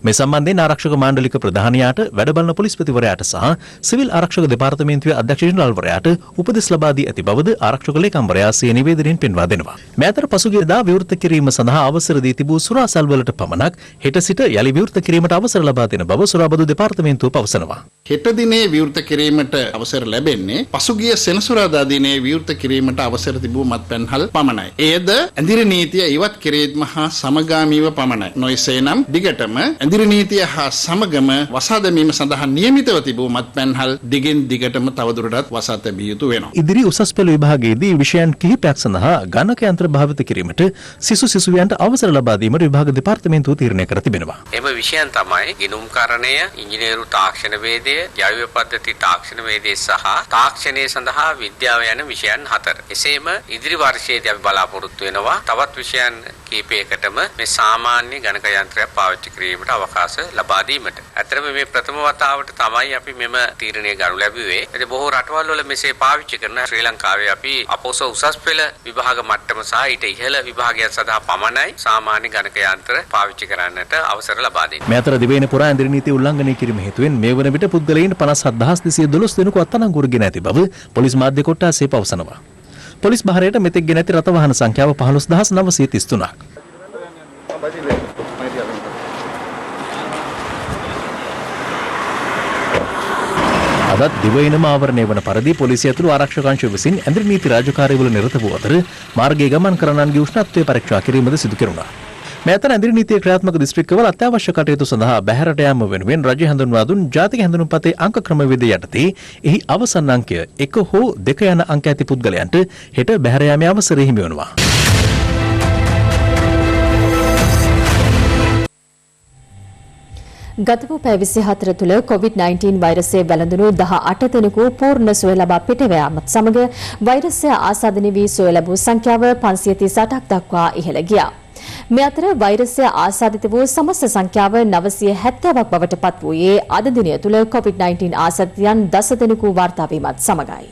මේ සම්බන්ධයෙන් ආරක්ෂක මණ්ඩලික ප්‍රධානියාට වැඩබලන පොලිස්පතිවරයාට සහ සිවිල් ආරක්ෂක දෙපාර්තමේන්තුවේ අධ්‍යක්ෂ ජෙනරාල්වරයාට උපදෙස් ලබා දී ඇති බවද ආරක්ෂක ලේකම්වරයා සිය නිවේදනයෙන් පෙන්වා දෙනවා. මේ අතර පසුගියදා විවෘත කිරීම සඳහා අවසර දී තිබූ සුරාසල් වලට පමණක් හෙට සිට යලි විවෘත කිරීමට අවසර ලබා දෙන බව සුරාබදු දෙපාර්තමේන්තුව පවසනවා. හෙට දිනේ විවෘත කිරීමට අවසර ලැබෙන්නේ පසුගිය සෙනසුරාදා දිනේ විවෘත කිරීමට අවසර තිබූ මත්පැන්හල් පමණයි. එයද ඇඳිරි නීතිය ඉවත් කිරීම හා සමගාමීව පමණයි. නොයසේනම් දිගටම ඇඳිරි නීතිය හා සමගම වසා දැමීම සඳහා නියමිතව තිබූ මත්පැන්හල් දිගින් දිගටම තවදුරටත් වසා තැබිය යුතු වෙනවා. ඉදිරි උසස් පෙළ විභාගයේදී විෂයන් කිහිපයක් සඳහා ගණක යන්ත්‍ර භාවිත කිරීමට සිසුවියන්ට අවසර ලබා දීමට විභාග දෙපාර්තමේන්තුව තීරණය කර තිබෙනවා. එම විෂයන් තමයි ගිණුම්කරණය, ඉංජිනේරු තාක්ෂණ වේදය, ජෛව පද්ධති තාක්ෂණ වේදය සහ තාක්ෂණය සඳහා විද්‍යාව යන විෂයන් 4. එසේම ඉදිරි වර්ෂයේදී අපි බලාපොරොත්තු වෙනවා තවත් විෂයන් කීපයකටම මේ සාමාන්‍ය ගණක යන්ත්‍රයක් පාවිච්චි කිරීමට අවකාශ ලබා දීමට. ඇත්තටම මේ ප්‍රථම වතාවට තමයි අපි මෙම තීරණය ගනු ලැබුවේ. ඉතින් බොහෝ රටවල් වල මෙසේ පාවිච්චි කරන ශ්‍රී ලංකාවේ අපි අපොස උසස් පෙළ විභාග මට්ටම සහ ඊට ඉහළ විභාගයන් සඳහා පමණයි සාමාන්‍ය ගණක යන්ත්‍ර පාවිච්චි කරන්නට අවසර ලබා දෙන්නේ. මේ අතර දිවයින පුරා ඇඳිරි නීතිය උල්ලංඝනය කිරීම හේතුවෙන් මේ වන විට පුද්ගලයන් 57212 දෙනෙකු අත්අඩංගුවට ගෙන ඇති බව පොලිස් මාධ්‍ය කොට්ටාසේ පවසනවා. පොලිස් භාරයට මෙතෙක් ගෙන ඇති රථ වාහන සංඛ්‍යාව 15933ක්. අදත් දිවයිනම ආවරණය වන පරිදි පොලිසිය ඇතුළු ආරක්ෂක අංශය විසින් ඇඳිරි නීති රාජකාරිවල නිරත වූ අතර මාර්ගයේ ගමන් කරන්නන්ගේ උෂ්ණත්වය පරීක්ෂා කිරීමද සිදු කෙරුණා. මේ අතර ඇඳිරි නීතිය ක්‍රියාත්මක දිස්ත්‍රික්කවල අත්‍යවශ්‍ය කටයුතු සඳහා බැහැරට යාම වෙනුවෙන් රජය හඳුන්වා දුන් ජාතික හැඳුනුම්පතේ අංක ක්‍රමවේදය යටතේ එහි අවසන් අංකය 1 හෝ 2 යන අංක ඇති පුද්ගලයන්ට හෙට බැහැර යාමේ අවසරය හිමි වෙනවා. ගත වූ පැය 24 තුළ COVID-19 වෛරසය වැළඳුණු 18 දෙනෙකු පූර්ණ සුවය ලබා පිටව යාමත් සමග වෛරසය ආසාදනය වී සුවය ලැබූ සංඛ්‍යාව 538ක් දක්වා ඉහළ ගියා. මේ අතර වෛරසය ආසාදිත වූ සමස්ත සංඛ්‍යාව 970ක් බවට පත් වූයේ අද දිනය තුළ COVID-19 ආසාදිතයන් 10 දෙනෙකු වාර්තා වීමත් සමගයි.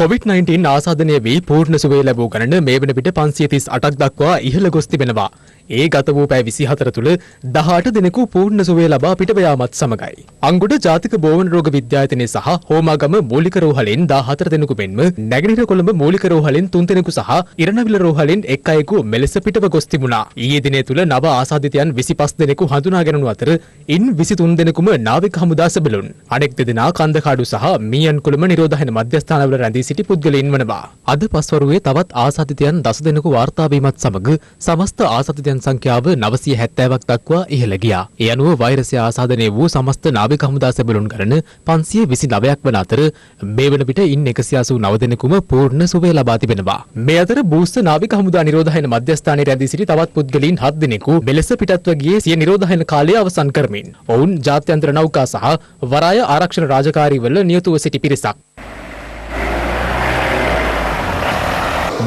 COVID-19 ආසාදනය වී පූර්ණ සුවය ලැබූ ගණන මේ වන විට 538ක් දක්වා ඉහළ ගොස් තිබෙනවා. ඒ ගත වූ පැය 24 තුළ 18 දෙනෙකු පූර්ණ සුවය ලබා පිටව යාමත් සමගයි. අංගොඩ ජාතික බෝවන රෝග විද්‍යායතනය සහ හෝමාගම මූලික රෝහලෙන් 14 දෙනෙකු මෙන්ම නැගෙනහිර කොළඹ මූලික රෝහලෙන් 3 දෙනෙකු සහ ඉරණවිල රෝහලෙන් එක් අයෙකු මෙලෙස පිටව ගොස් තිබුණා. ඊයේ දිනේ තුළ නව ආසාදිතයන් 25 දෙනෙකු හඳුනා ගැනුණු අතර ඉන් 23 දෙනෙකුම නාවික හමුදා සෙබළුන්. අනෙක් දෙදෙනා කන්දකාඩු සහ මීයන් කොළඹ නිරෝධායන මධ්‍යස්ථානවල රැඳී සිටි පුද්ගලයන් වනවා. අද පස්වරුවේ තවත් ආසාදිතයන් 10 දෙනෙකු වාර්තා වීමත් සමග සමස්ත ආසාදිතයන් සංඛ්‍යාව 970ක් දක්වා ඉහළ ගියා. ඒ අනුව වෛරසය ආසාදනය වූ සමස්ත නාවික හමුදා සෙබළුන් ගණන 529ක් වන අතර මේ වන විට ඉන් 189 දෙනෙකුම පූර්ණ සුවය ලබා තිබෙනවා. මේ අතර බූස්ස නාවික හමුදා නිරෝධායන මධ්‍යස්ථානයේ රැඳී සිටි තවත් පුද්ගලයන් 7 දෙනෙකු මෙලෙස පිටත්ව ගියේ සිය නිරෝධායන කාලය අවසන් කරමින් ඔවුන් ජාත්‍යන්තර නෞකා සහ වරාය ආරක්ෂණ රාජකාරීවල නියුතුව සිටි පිරිසක්.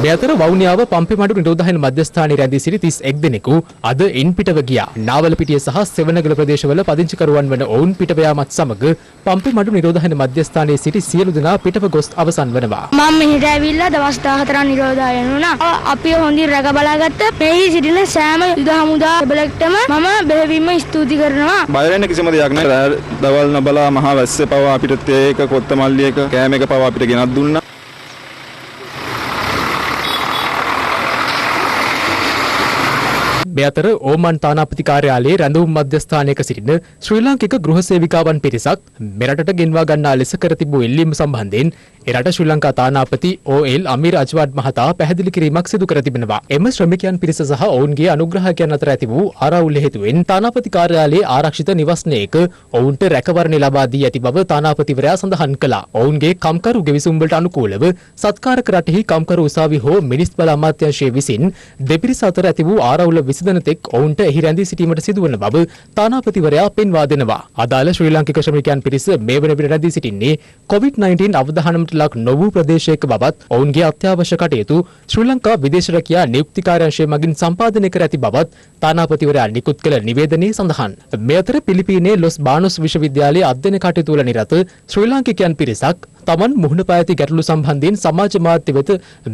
මේ අතර වවුනියාව පම්පෙමඩු නිරෝධායන මධ්‍යස්ථානයේ රැඳී සිටි 31 දෙනෙකු අද ඉන් පිටව ගියා. නාවලපිටිය සහ සෙවණගල ප්‍රදේශවල පදිංචිකරුවන් වන ඔවුන් පිටව යාමත් සමග පම්පෙමඩු නිරෝධායන මධ්‍යස්ථානයේ සිටි සියලු දෙනා පිටව ගොස් අවසන් වෙනවා. මම මෙහෙට ඇවිල්ලා දවස් 14ක් නිරෝධායන වුණා. අපි හොඳින් රැක බලාගත්ත මෙහි සිටින සෑම යුද හමුදා සෙබළෙක්ටම මම බෙහෙවින්ම ස්තුති කරනවා. බය වෙන්න කිසිම දෙයක් නැහැ. දවල් නබලා මහා වැස්සේ පවා අපිට තේ එක කොත්තමල්ලි එක කෑම එක පවා අපිට ගෙනත් දුන්නා. මේ අතර ඕමන් තානාපති කාර්යාලයේ රැඳවුම් මධ්‍යස්ථානයක සිටින ශ්‍රී ලාංකික ගෘහ සේවිකාවන් පිරිසක් මෙරටට ගෙන්වා ගන්නා ලෙස කර තිබූ ඉල්ලීම සම්බන්ධයෙන් එරට ශ්‍රී ලංකා තානාපති OL අමීර් අජ්වාඩ් මහතා පැහැදිලි කිරීමක් සිදු කර තිබෙනවා. එම ශ්‍රමිකයන් පිරිස සහ ඔවුන්ගේ අනුග්‍රහකයන් අතර ඇති වූ ආරවුල හේතුවෙන් තානාපති කාර්යාලයේ ආරක්ෂිත නිවස්නයක ඔවුන්ට රැකවරණය ලබා දී ඇති බව තානාපතිවරයා සඳහන් කළා. ඔවුන්ගේ කම්කරු ගෙවිසුම් වලට අනුකූලව සත්කාරක රටෙහි කම්කරු උසාවි හෝ මිනිස් බල අමාත්‍යාංශය විසින් දෙපිරිස අතර ඇති වූ ආරවුල විසඳන තෙක් ඔවුන්ට එහි රැඳී සිටීමට සිදුවන බව තානාපතිවරයා පෙන්වා දෙනවා. අදාළ ශ්‍රී ලාංකික ශ්‍රමිකයන් පිරිස මේ වන විට රැඳී සිටින්නේ COVID-19 අවධානමට ලක් නොවූ ප්‍රදේශයක බවත් ඔවුන්ගේ අත්‍යවශ්‍ය කටයුතු ශ්‍රී ලංකා විදේශ රැකියා නියුක්ති කාර්යාංශය මගින් සම්පාදනය කර ඇති බවත් තානාපතිවරයා නිකුත් කළ නිවේදනයේ සඳහන්. මේ අතර පිලිපීනයේ ලොස් බානොස් විශ්වවිද්‍යාලයේ අධ්‍යයන කටයුතු වල නිරත ශ්‍රී ලාංකිකයන් පිරිසක් තමන් මුහුණ පා ඇති ගැටලු සම්බන්ධයෙන් සමාජ මාධ්‍ය වෙත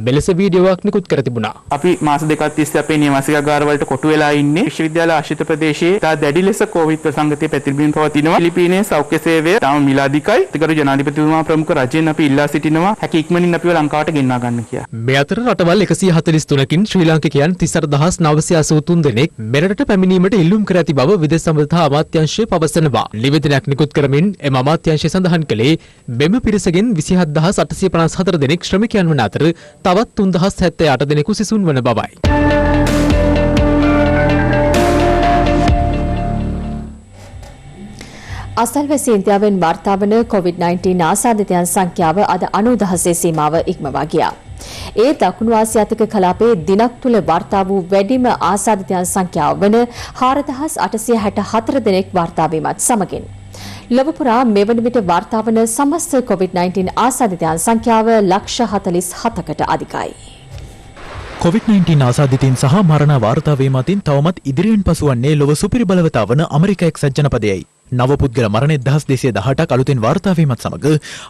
මෙලෙස වීඩියෝවක් නිකුත් කර තිබුණා. අපි මාස දෙකක් තිස්සේ අපේ නිවාසිකාගාර වලට කොටු වෙලා ඉන්නේ. විශ්වවිද්‍යාල ආශ්‍රිත ප්‍රදේශයේ තා දැඩි ලෙස කොවිඩ් ප්‍රසංගතය පැතිරෙමින් පවතිනවා. ෆිලිපීනයේ සෞඛ්‍ය සේවය තාම මිලාදිකයි. ඒකරු ජනාධිපතිතුමා ප්‍රමුඛ රජයෙන් අපි ඉල්ලා සිටිනවා හැකි ඉක්මනින් අපිව ලංකාවට ගෙන්වා ගන්න කියලා. මේ අතර රටවල් 143කින් ශ්‍රී ලාංකිකයන් 38983 දෙනෙක් මෙරටට පැමිණීමට ඉල්ලුම් කර ඇති බව විදේශ සම්බන්ධතා අමාත්‍යාංශය පවසනවා. නිවේදනයක් නිකුත් කරමින් එම අමාත්‍යාංශය සඳහන් කළේ මෙම පිරිසගේ අතරින් 27854 දෙනෙක් ශ්‍රමිකයන් වන අතර තවත් 3078 දෙනෙකු සිසුන් වන බවයි. අසල්වැසි ඉන්දියාවෙන් වාර්තා වන COVID-19 ආසාදිතයන් සංඛ්‍යාව අද 90000 සීමාව ඉක්මවා ගියා. ඒ දකුණු ආසියාතික කලාපයේ දිනක් තුල වාර්තා වූ වැඩිම ආසාදිතයන් සංඛ්‍යාව වන 4864 දෙනෙක් වාර්තා වීමත් සමගින් ලොව පුරා මෙවන විට වාර්තා වන සමස්ත COVID-19 ආසාදිතයන් සංඛ්‍යාව ලක්ෂ 47කට අධිකයි. COVID-19 ආසාදිතයින් සහ මරණ වාර්තා වීම අතින් තවමත් ඉදිරියෙන් පසුවන්නේ ලොව සුපිරි බලවතා වන ඇමරික එක්සත් ජනපදයයි. නව පුද්ගල මරණ 1218ක් අලුතෙන් වාර්තා වීමත් සමග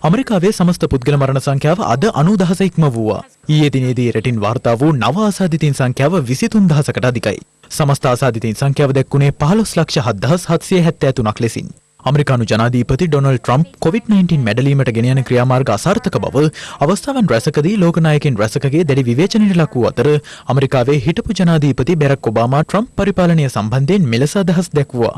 ඇමරිකාවේ සමස්ත පුද්ගල මරණ සංඛ්‍යාව අද 90000 ඉක්ම වූවා. ඊයේ දිනේදී රටින් වාර්තා වූ නව ආසාදිතයින් සංඛ්‍යාව 23000කට අධිකයි. සමස්ත ආසාදිතයින් සංඛ්‍යාව දැක්ුණේ 15,73,73ක් ලෙසින්. අමරිකානු ජනාධිපති ඩොනල්ඩ් ට්‍රම්ප් COVID-19 මැඩලීමට ගෙන යන ක්‍රියාමාර්ග අසාර්ථක බව අවස්ථාවන් රැසකදී ලෝකනායකයන් රැසකගේ දැඩි විවේචනයට ලක් වූ අතර ඇමරිකාවේ හිටපු ජනාධිපති බැරක් ඔබාමා ට්‍රම්ප් පරිපාලනය සම්බන්ධයෙන් මෙලෙස අදහස් දැක්වුවා.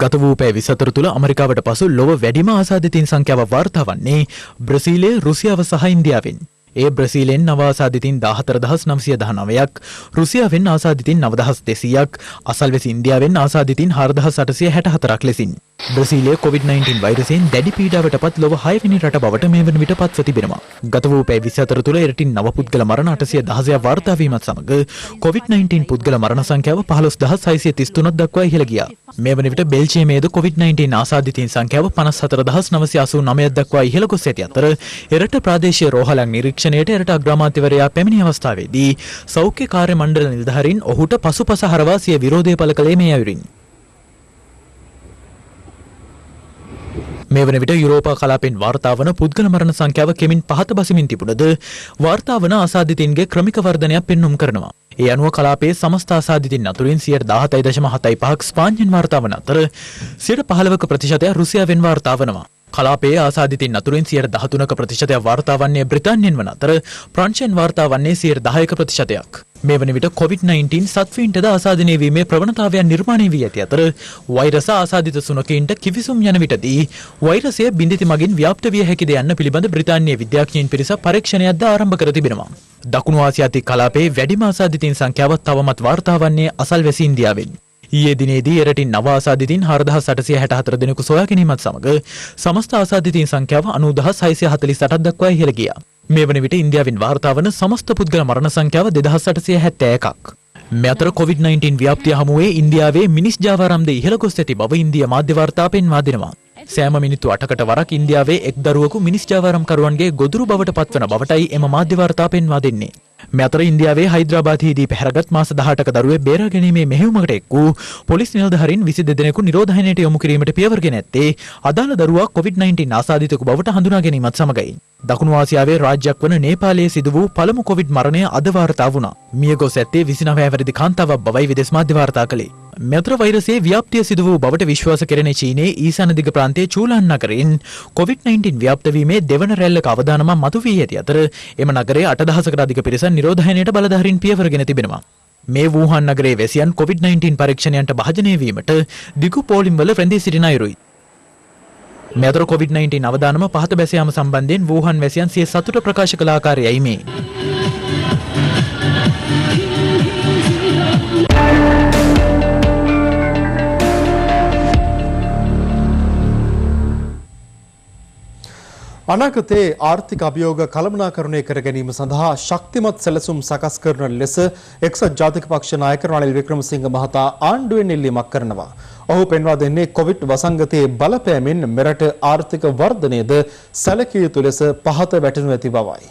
ගත වූ පැය 24 තුළ ඇමරිකාවට පසු ලොව වැඩිම ආසාදිතයින් සංඛ්‍යාව වාර්තා වන්නේ බ්‍රසීලය, රුසියාව සහ ඉන්දියාවෙන්. ඒ බ්‍රසීලෙන් නව ආසාදිතයින් 14919ක්, රුසියාවෙන් ආසාදිතයින් 9200ක්, අසල්වැසි ඉන්දියාවෙන් ආසාදිතයින් 4864ක් ලෙසින්. බ්‍රසීලය COVID-19 වෛරසයෙන් දැඩි පීඩාවටපත් ලොව 6 වෙනි රට බවට මේ වන විට පත්ව තිබෙනවා. ගත වූ පැය 24 තුළ එරටින් නව පුද්ගල මරණ 816ක් වාර්තා වීමත් සමග COVID-19 පුද්ගල මරණ සංඛ්‍යාව 15633ක් දක්වා ඉහළ ගියා. මේ වන විට බෙල්ජියමේද COVID-19 ආසාදිතයින් සංඛ්‍යාව 54999ක් දක්වා ඉහළ ගොස් ඇති අතර එරට ප්‍රාදේශීය රෝහලක් නිරීක්ෂණයට එරට අග්‍රාමාත්‍යවරයා පැමිණි අවස්ථාවේදී සෞඛ්‍ය කාර්ය මණ්ඩල නිලධාරීන් ඔහුට පසුපස හරවා සිය විරෝධය පළ කළේ මේ අයුරින්. මේ වන විට යුරෝපා කලාපෙන් වාර්තා වන පුද්ගල මරණ සංඛ්‍යාව කෙමින් පහත බසිමින් තිබුණද වාර්තා වන ආසාදිතයින්ගේ ක්‍රමික වර්ධනයක් පෙන්නුම් කරනවා. ඒ අනුව කලාපයේ සමස්ත ආසාදිතයින් අතුරින් 17.75ක් ස්පාඤ්ඤෙන් වාර්තා වන අතර 15% රුසියාවෙන් වාර්තා වනවා. කලාපයේ ආසාදිතයින් අතුරින් 13% වාර්තා වන්නේ බ්‍රිතාන්‍යයෙන් වන අතර ප්‍රංශයෙන් වාර්තා වන්නේ 10%ක්. මේ වන විට COVID-19 සත්වයින්ටද ආසාදනය වීමේ ප්‍රවණතාවයන් නිර්මාණය වී ඇති අතර වෛරස ආසාදිත සුනකයින්ට කිවිසුම් යන විටදී වෛරසය බිඳිති මගින් ව්‍යාප්ත විය හැකිද යන්න පිළිබඳ බ්‍රිතාන්‍ය විද්‍යාඥයින් පිරිස පරීක්ෂණයක්ද ආරම්භ කර තිබෙනවා. දකුණු ආසියාතික කලාපයේ වැඩිම ආසාදිතයින් සංඛ්‍යාව තවමත් වාර්තා වන්නේ අසල්වැසි ඉන්දියාවෙන්. ඊයේ දිනේදී එරටින් නව ආසාදිතයින් 4864 දෙනෙකු සොයා ගැනීමත් සමග සමස්ත ආසාදිතයින් සංඛ්‍යාව 90648ක් දක්වා ඉහළ ගියා. මේ වන විට ඉන්දියාවෙන් වාර්තා වන සමස්ත පුද්ගල මරණ සංඛ්‍යාව 2871ක්. මේ අතර COVID-19 ව්‍යාප්තිය හමුවේ ඉන්දියාවේ මිනිස් ජාවාරම්ද ඉහළ ගොස් ඇති බව ඉන්දියා මාධ්‍ය වාර්තා පෙන්වා දෙනවා. සෑම මිනිත්තු 8කට වරක් ඉන්දියාවේ එක් දරුවෙකු මිනිස් ජාවාරම්කරුවන්ගේ ගොදුරු බවට පත්වන බවටයි එම මාධ්‍ය වාර්තා පෙන්වා දෙන්නේ. මේ අතර ඉන්දියාවේ හයිද්‍රාබාදයේදී පැහැරගත් මාස 18ක දරුවෙක් බේරා ගැනීමේ මෙහෙයුමකට එක් වූ පොලිස් නිලධාරීන් 22 දෙනෙකු නිරෝධායනයට යොමු කිරීමට පියවරගෙන ඇත්තේ අදාළ දරුවා COVID-19 ආසාදිතෙකු බවට හඳුනා ගැනීමත් සමගයි. දකුණු ආසියාවේ රාජ්‍යයක් වන නේපාලයේ සිදු වූ පළමු COVID මරණය අද වාර්තා වුණා. මියගොස් ඇත්තේ 29 වැනි කාන්තාවක් බවයි විදේශ මාධ්‍ය වාර්තා කළේ. මෙතර වෛරසයේ ව්‍යාප්තිය සිදු වූ බවට විශ්වාස කෙරෙන චීනයේ ඊසාන දිග ප්‍රාන්තයේ චූලාන් නගරයෙන් COVID-19 ව්‍යාප්ත වීමේ දෙවන රැල්ලක අවදානම මතු වී ඇති අතර එම නගරයේ 8000කට අධික පිරිස නිරෝධායනයට බලධාරීන් පියවරගෙන තිබෙනවා. මේ වූහාන් නගරයේ වැසියන් COVID-19 පරීක්ෂණයන්ට භාජනය වීමට දිගු පෝලිම්වල රැඳී සිටින අයුරුයි. මේ අතර COVID-19 අවදානම පහත බැස යාම සම්බන්ධයෙන් වූහාන් වැසියන් සිය සතුට ප්‍රකාශ කළ ආකාරයයි මේ. අනාගතයේ ආර්ථික අභියෝග කළමනාකරණය කර ගැනීම සඳහා ශක්තිමත් සැලසුම් සකස් කරන ලෙස එක්සත් ජාතික පක්ෂ නායක රනිල් වික්‍රමසිංහ මහතා ආණ්ඩුවෙන් ඉල්ලීමක් කරනවා. ඔහු පෙන්වා දෙන්නේ කොවිඩ් වසංගතයේ බලපෑමෙන් මෙරට ආර්ථික වර්ධනයද සැලකිය යුතු ලෙස පහත වැටෙනු ඇති බවයි.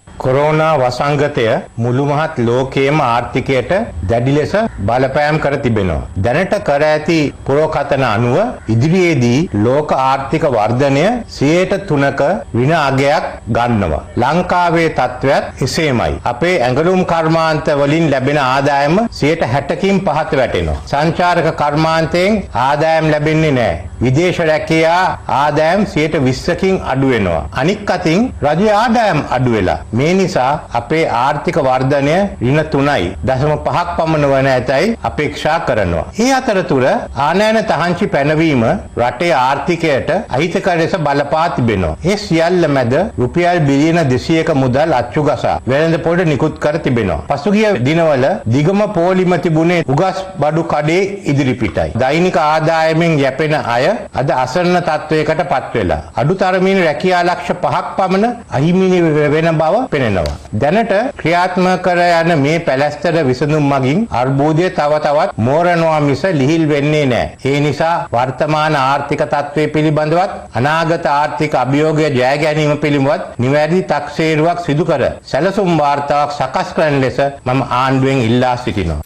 කොරෝනා වසංගතය මුළු මහත් ලෝකයේම ආර්ථිකයට දැඩි ලෙස බලපෑම් කර තිබෙනවා. දැනට කර ඇති පුරෝකථන අනුව ඉදිරියේදී ලෝක ආර්ථික වර්ධනය 3%ක විනාගයක් ගන්නවා. ලංකාවේ තත්ත්වයත් එසේමයි. අපේ ඇඟලුම් කර්මාන්ත වලින් ලැබෙන ආදායම 60%කින් පහත වැටෙනවා. සංචාරක කර්මාන්තයෙන් ආදායම් ලැබෙන්නේ නැහැ. විදේශ රැකියා ආදායම් 20%කින් අඩු වෙනවා. අනික් අතින් රජයේ ආදායම් අඩු වෙලා මේ නිසා අපේ ආර්ථික වර්ධනය ඍණ 3.5ක් පමණ වන ඇතැයි අපේක්ෂා කරනවා. ඒ අතරතුර ආනයන තහංචි පැනවීම රටේ ආර්ථිකයට අහිතකර ලෙස බලපා තිබෙනවා. ඒ සියල්ල මැද රුපියල් බිලියන 200ක මුදල් අච්චුගසා වෙළඳපොළට නිකුත් කර තිබෙනවා. පසුගිය දිනවල දිගම පෝලිම තිබුණේ උගස් බඩු කඩේ ඉදිරිපිටයි. දෛනික ආදායමෙන් යැපෙන අය අද අසරණ තත්වයකට පත් වෙලා අඩුතරමින් රැකියා ලක්ෂ 5ක් පමණ අහිමි වෙන බව පෙනෙනවා. දැනට ක්‍රියාත්මක කර යන මේ පැලැස්තර විසඳුම් මගින් අර්බුදය තව තවත් මෝරනවා මිස ලිහිල් වෙන්නේ නැහැ. ඒ නිසා වර්තමාන ආර්ථික තත්ත්වය පිළිබඳවත් අනාගත ආර්ථික අභියෝගය ජය ගැනීම පිළිබඳවත් නිවැරදි තක්සේරුවක් සිදු කර සැලසුම් වාර්තාවක් සකස් කරන ලෙස මම ආණ්ඩුවෙන් ඉල්ලා සිටිනවා.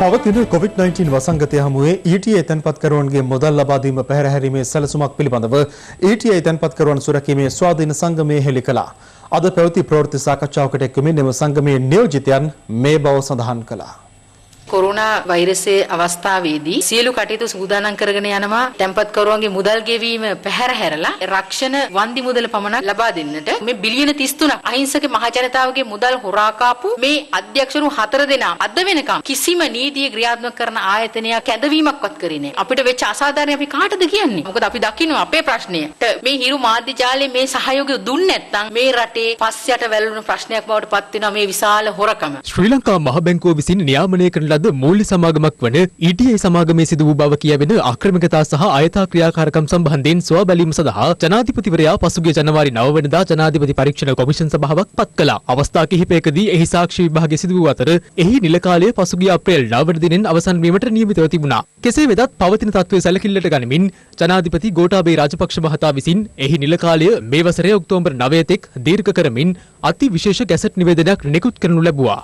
පවතින COVID-19 වසංගතය හමුවේ ETA තැන්පත්කරුවන්ගේ මුදල් ලබා දීම පැහැර හැරීමේ සැලසුමක් පිළිබඳව ETA තැන්පත්කරුවන් සුරැකීමේ ස්වාධීන සංගමය හෙළි කළා. අද පැවති ප්‍රවෘත්ති සාකච්ඡාවකට එක්වමින් එම සංගමයේ නියෝජිතයන් මේ බව සඳහන් කළා. කොරෝනා වෛරසයේ අවස්ථාවේදී සියලු කටයුතු සූදානම් කරගෙන යනවා. තැන්පත්කරුවන්ගේ මුදල් ගෙවීම පැහැර හැරලා රක්ෂණ වන්දි මුදල පමණක් ලබා දෙන්නට මේ බිලියන 33ක් අහිංසක මහ ජනතාවගේ මුදල් හොරා කාපු මේ අධ්‍යක්ෂරු 4 දෙනා අද වෙනකම් කිසිම නීතිය ක්‍රියාත්මක කරන ආයතනයක් කැඳවීමක්වත් කරේ නැහැ. අපිට වෙච්ච අසාධාරණේ අපි කාටද කියන්නේ? මොකද අපි දකිනවා අපේ ප්‍රශ්නයට මේ හිරු මාධ්‍ය ජාලයේ මේ සහයෝගය දුන්නේ නැත්නම් මේ රටේ පස්සයට වැළුණු ප්‍රශ්නයක් බවට පත් වෙනවා මේ විශාල හොරකම. ශ්‍රී ලංකා මහ බැංකුව විසින් නියාමනය කරන ලද මූල්‍ය සමාගමක් වන ETA සමාගමේ සිදු වූ බව කියවෙන ආක්‍රමිකතා සහ අයථා ක්‍රියාකාරකම් සම්බන්ධයෙන් සොයා බැලීම සඳහා ජනාධිපතිවරයා පසුගිය ජනවාරි 9 වෙනිදා ජනාධිපති පරීක්ෂණ කොමිෂන් සභාවක් පත් කළා. අවස්ථා කිහිපයකදී එහි සාක්ෂි විභාගය සිදු වූ අතර එහි නිල කාලය පසුගිය අප්‍රේල් 9 වෙනි දිනෙන් අවසන් වීමට නියමිතව තිබුණා. කෙසේ වෙතත් පවතින තත්ත්වය සැලකිල්ලට ගනිමින් ජනාධිපති ගෝඨාභය රාජපක්ෂ මහතා විසින් එහි නිල කාලය මේ වසරේ ඔක්තෝබර් 9 තෙක් දීර්ඝ කරමින් අති විශේෂ ගැසට් නිවේදනයක් නිකුත් කරනු ලැබුවා.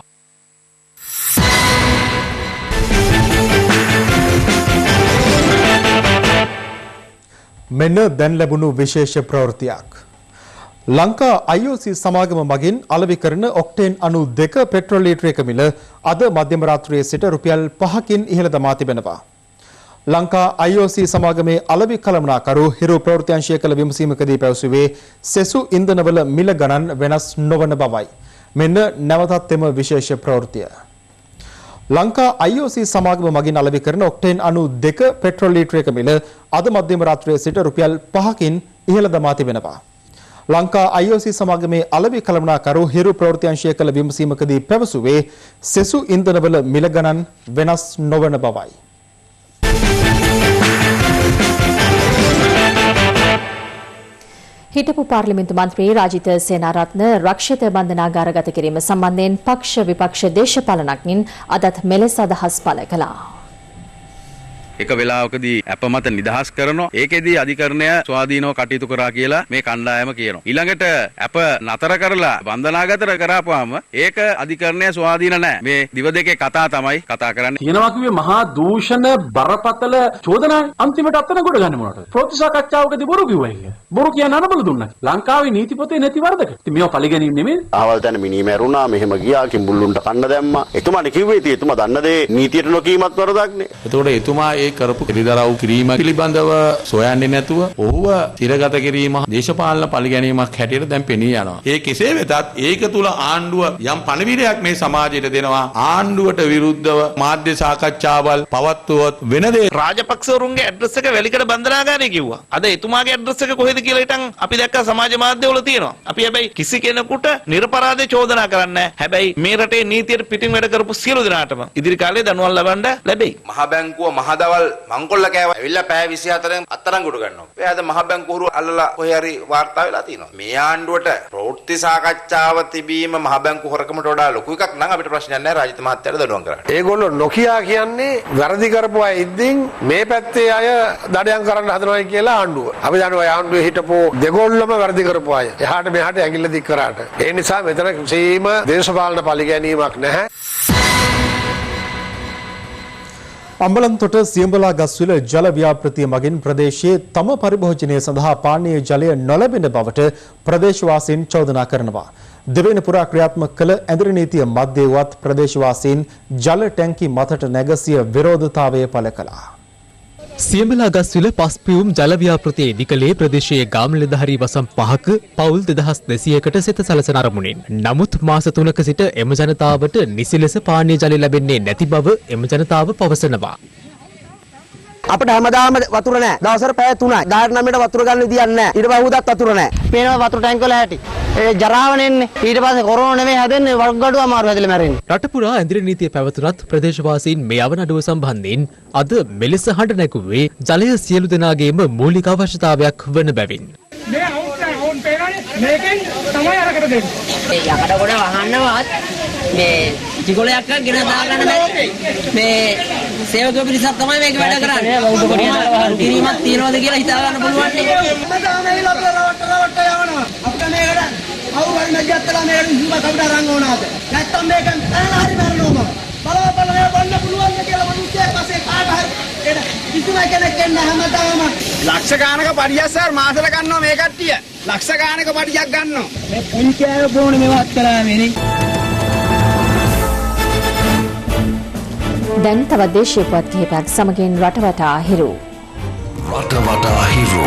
මෙන්න දැන් ලැබුණු විශේෂ ප්‍රවෘත්තියක්. ලංකා IOC සමාගම මගින් අලෙවි කරන ඔක්ටේන් 92 පෙට්‍රල් ලීටරයක මිල අද මධ්‍යම රාත්‍රියේ සිට රුපියල් 5කින් ඉහළ දමා තිබෙනවා. ලංකා IOC සමාගමේ අලෙවි කළමනාකරු හිරු ප්‍රවෘත්ති අංශය කළ විමසීමකදී පැවසුවේ සෙසු ඉන්ධනවල මිල ගණන් වෙනස් නොවන බවයි. මෙන්න නැවතත් එම විශේෂ ප්‍රවෘත්තිය. ලංකා IOC සමාගම මගින් අලෙවි කරන ඔක්ටේන් 92 පෙට්‍රල් ලීටරයක මිල අද මධ්‍යම රාත්‍රියේ සිට රුපියල් 5කින් ඉහළ දමා තිබෙනවා. ලංකා IOC සමාගමේ අලෙවි කළමනාකරු හිරු ප්‍රවෘත්ති අංශය කළ විමසීමකදී පැවසුවේ සෙසු ඉන්ධනවල මිල ගණන් වෙනස් නොවන බවයි. හිටපු පාර්ලිමේන්තු මන්ත්‍රී රාජිත සේනාරත්න රක්ෂිත බන්ධනාගාරගත කිරීම සම්බන්ධයෙන් පක්ෂ විපක්ෂ දේශපාලනඥයින් අදත් මෙලෙස අදහස් පළ කළා. එක වෙලාවකදී අප මත නිදහස් කරනවා. ඒකෙදී අධිකරණය ස්වාධීනව කටයුතු කරා කියලා මේ කණ්ඩායම කියනවා. ඊළඟට අප නතර කරලා බන්ධනාගත කරාපුවාම ඒක අධිකරණය ස්වාධීන නැහැ. මේ දිව දෙකේ කතා තමයි කතා කරන්නේ. කියනවා කිව්වේ මහා දූෂණ බරපතල චෝදනානේ. අන්තිමට අත්තන කොට ගන්නේ මොනවද? ප්‍රතිසාකච්ඡාවකදී බොරු කිව්වා කියලා. බොරු කියන අනබල දුන්නා. ලංකාවේ නීති පොතේ නැති වරදක. ඉතින් මේව පරිගැනීම නෙමෙයි. ආවල් තැන මිනී මැරුණා, මෙහෙම ගියා, කිඹුල්ලුන්ට කන්න දැම්මා. එතුමානේ කිව්වේ ඉතින් එතුමා දන්න දේ නීතියට නොකීමත් වරදක් නේ. එතකොට එතුමා කරපු එළිදරව් කිරීම පිළිබඳව සොයන්නේ නැතුව ඔහුව තිරගත කිරීම දේශපාලන පරිගැනීමක් හැටියට දැන් පෙනී යනවා. ඒ කෙසේ වෙතත් ඒක තුල ආණ්ඩුව යම් පණිවිඩයක් මේ සමාජයට දෙනවා. ආණ්ඩුවට විරුද්ධව මාධ්‍ය සාකච්ඡාවල් පවත්වුවොත් වෙන දේ රාජපක්ෂවරුන්ගේ ඇඩ්‍රස් එක වැලිකඩ බන්ධනාගාරේ කිව්වා. අද එතුමාගේ ඇඩ්‍රස් එක කොහෙද කියලා හිටන් අපි දැක්කා සමාජ මාධ්‍යවල තියෙනවා. අපි හැබැයි කිසි කෙනෙකුට නිර්පරාධ චෝදනා කරන්නේ නැහැ. හැබැයි මේ රටේ නීතියට පිටින් වැඩ කරපු සියලු දෙනාටම ඉදිරි කාලේ දඬුවම් ලබන්න ලැබෙයි. මහ බැංකුව මහදවල් මංකොල්ල කෑව ඇවිල්ලා පැය 24න් අත්අඩංගුවට ගන්නවා. ඒ අද මහ බැංකුව අල්ලලා කොහේ හරි වාර්තා වෙලා තියෙනවා. මේ ආණ්ඩුවට ප්‍රවෘත්ති සාකච්ඡාව තිබීම මහ බැංකුව හොරකමට වඩා ලොකු එකක් නම් අපිට ප්‍රශ්නයක් නැහැ රාජිත මහත්තයාට දඬුවම් කරන්න. ඒගොල්ලෝ නොකියා කියන්නේ වැරදි කරපු අය ඉදින් මේ පැත්තේ අය දඩයන් කරන්න හදනවා කියලා ආණ්ඩුව. අපි දන්නවා ආණ්ඩුවේ හිටපු දෙගොල්ලම වැරදි කරපු අය. එහාට මෙහාට ඇඟිල්ල දික් කරාට. ඒ නිසා මෙතන කිසිම දේශපාලන පරිගැනීමක් නැහැ. අම්බලන්තොට සියඹලා ගස්විල ජල ව්‍යාපෘතිය මගින් ප්‍රදේශයේ තම පරිභෝජනය සඳහා පානීය ජලය නොලැබෙන බවට ප්‍රදේශවාසීන් චෝදනා කරනවා. දෙවෙනි පුරා ක්‍රියාත්මක කළ ඇඳිරි නීතිය මැදේවත් ප්‍රදේශවාසීන් ජල ටැංකි මතට නැගසිය විරෝධතාවය පළ කළා. සියඹලා ගස්විල පස්පියුම් ජල ව්‍යාපෘතියේ ඉදිකලේ ප්‍රදේශයේ ගාම් නිලධාරී වසම් 5ක පවුල් 2200කට සිත සලසන අරමුණින්. නමුත් මාස 3ක සිට එම ජනතාවට නිසි ලෙස පානීය ජල ලැබෙන්නේ නැති බව එම ජනතාව පවසනවා. අපිට හැමදාම වතුර නැහැ. දවසට පැය 3යි. 19ට වතුර ගන්න විදියක් නැහැ. ඊට පස්සේ උදත් වතුර නැහැ. පේනවා වතුර ටැංක වල හැටි. ඒ ජරාවනේ එන්නේ. ඊට පස්සේ කොරෝනා නෙමෙයි හැදෙන්නේ වල්ගඩුව අමාරු හැදලා මැරෙන්නේ. රට පුරා ඇඳිරි නීතිය පැවතුනත් ප්‍රදේශවාසීන් මේ අවනඩුව සම්බන්ධයෙන් අද මෙලෙස හඬ නැගුවේ ජලය සියලු දෙනාගේම මූලික අවශ්‍යතාවයක් වන බැවින්. මේකෙන් තමයි අරකට දෙන්නේ. මේ යකඩ ගොඩ වහන්නවත් මේ ටිකොලයක් ගෙන දාගන්න බැහැ. මේ සේවක පිරිසක් තමයි මේක වැඩ කරන්නේ. කිරීමක් තියනවද කියලා හිතා ගන්න පුළුවන් නේ. රවට්ට යවනවා. අපිට මේකට අවුරුයි නැගත්තලා මේකට හිමක් අපිට අරන් ඕනාද? නැත්තම් මේකෙන් තනලා හරි මරනවා. බලවපල මේ බන්න පුළුවන් කියලා මිනිස්සෙක් පස්සේ කාට හරි එන කිසිම කෙනෙක් එන්න හැමදාම ලක්ෂ ගානක පඩියක් සර් මාසෙට ගන්නවා මේ කට්ටිය. ලක්ෂ ගානක පඩියක් ගන්නවා. මේ පුංචි අය බොන්නේ මේවත් කරාමනේ. දැන් තවත් දේශීය පුවත් කිහිපයක් සමගින් රටවටා හිරු. රටවටා හිරු.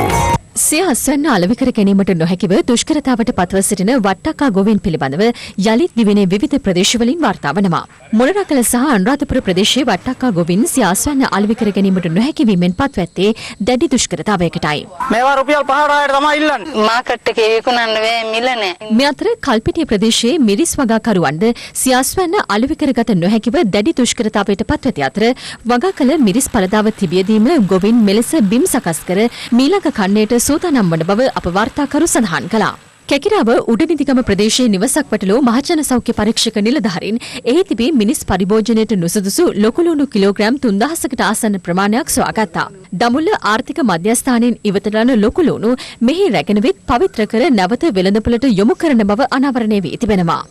සියහස්වන්න අලෙවි කර ගැනීමට නොහැකිව දුෂ්කරතාවට පත්ව සිටින වට්ටක්කා ගොවීන් පිළිබඳව යළිත් දිවයිනේ විවිධ ප්‍රදේශවලින් වාර්තා වනවා. මොණරකල සහ අනුරාධපුර ප්‍රදේශයේ වට්ටක්කා ගොවීන් සියහස්වන්න අලෙවි කර ගැනීමට නොහැකි වීමෙන් පත්වැත්තේ දැඩි දුෂ්කරතාවයකටයි. මේවා රුපියල් 5ට තමයි ඉල්ලන්නේ. මාකට් එකේ විකුණන්න මිල නැහැ. මේ අතර කල්පිටිය ප්‍රදේශයේ මිරිස් වගාකරුවන්ද සියහස්වන්න අලෙවි කරගත නොහැකිව දැඩි දුෂ්කරතාවයට පත්වැති අතර වගාකල මිරිස් පළදාව තිබියදීම ගොවීන් මෙලෙස බිම් සකස් කර මීළඟ කන්නයට සූදානම් වන බව අප වාර්තාකරු සඳහන් කළා. කැකිරාව උඩනිදිගම ප්‍රදේශයේ නිවසක් වටලෝ මහජන සෞඛ්‍ය පරීක්ෂක නිලධාරීන් එහි තිබී මිනිස් පරිභෝජනයට නුසුදුසු ලොකුලුණු කිලෝග්‍රෑම් 3000කට ආසන්න ප්‍රමාණයක් සොයාගත්තා. දමුල්ල ආර්ථික මධ්‍යස්ථානයෙන් ඉවතලන ලොකුලුණු මෙහි රැගෙන විත් පවිත්‍ර කර නැවත වෙළඳපොළට යොමු කරන බව අනාවරණය වී තිබෙනවා.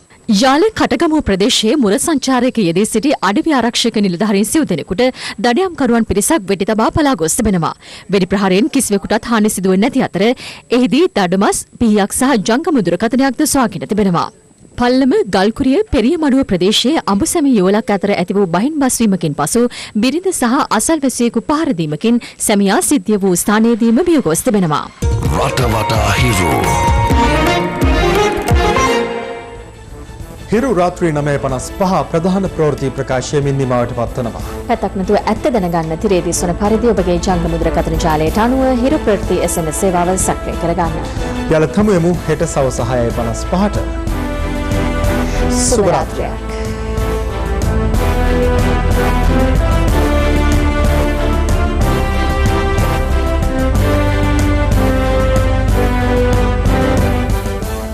යාල කටගමුව ප්‍රදේශයේ මුර සංචාරයක යෙදී සිටි අඩවි ආරක්ෂක නිලධාරීන් සිව් දෙනෙකුට දඩයම්කරුවන් පිරිසක් වෙඩි තබා පලා ගොස් තිබෙනවා. වෙඩි ප්‍රහාරයෙන් කිසිවෙකුටත් හානි සිදුවෙන්නේ නැති අතර එහිදී දඩමස්, පිහියක් සහ ජංගම දුරකථනයක්ද සොයාගෙන තිබෙනවා. පල්ලම ගල්කුරිය පෙරියමඩුව ප්‍රදේශයේ අඹුසැමි යුවලක් අතර ඇති වූ බහින් බස්වීමකින් පසු බිරිඳ සහ අසල්වැසියෙකු පහර දීමකින් සැමියා සිද්ධිය වූ ස්ථානයේදීම බිය ගොස් තිබෙනවා. රටවටා හිරු. හිරු රාත්‍රී 9:55 ප්‍රධාන ප්‍රවෘත්ති ප්‍රකාශයමින් නිමවට පත්වනවා. පැතක් නැතුව ඇත්ත දැනගන්න තිරේදී සොන පරිදි ඔබගේ ජංගම දුරකථන ජාලයට අනුව හිරු ප්‍රවෘත්ති SMS සේවාව සක්‍රිය කරගන්න. යලත් හමු යමු හෙට සවස 6:55ට. සුබ රාත්‍රියක්.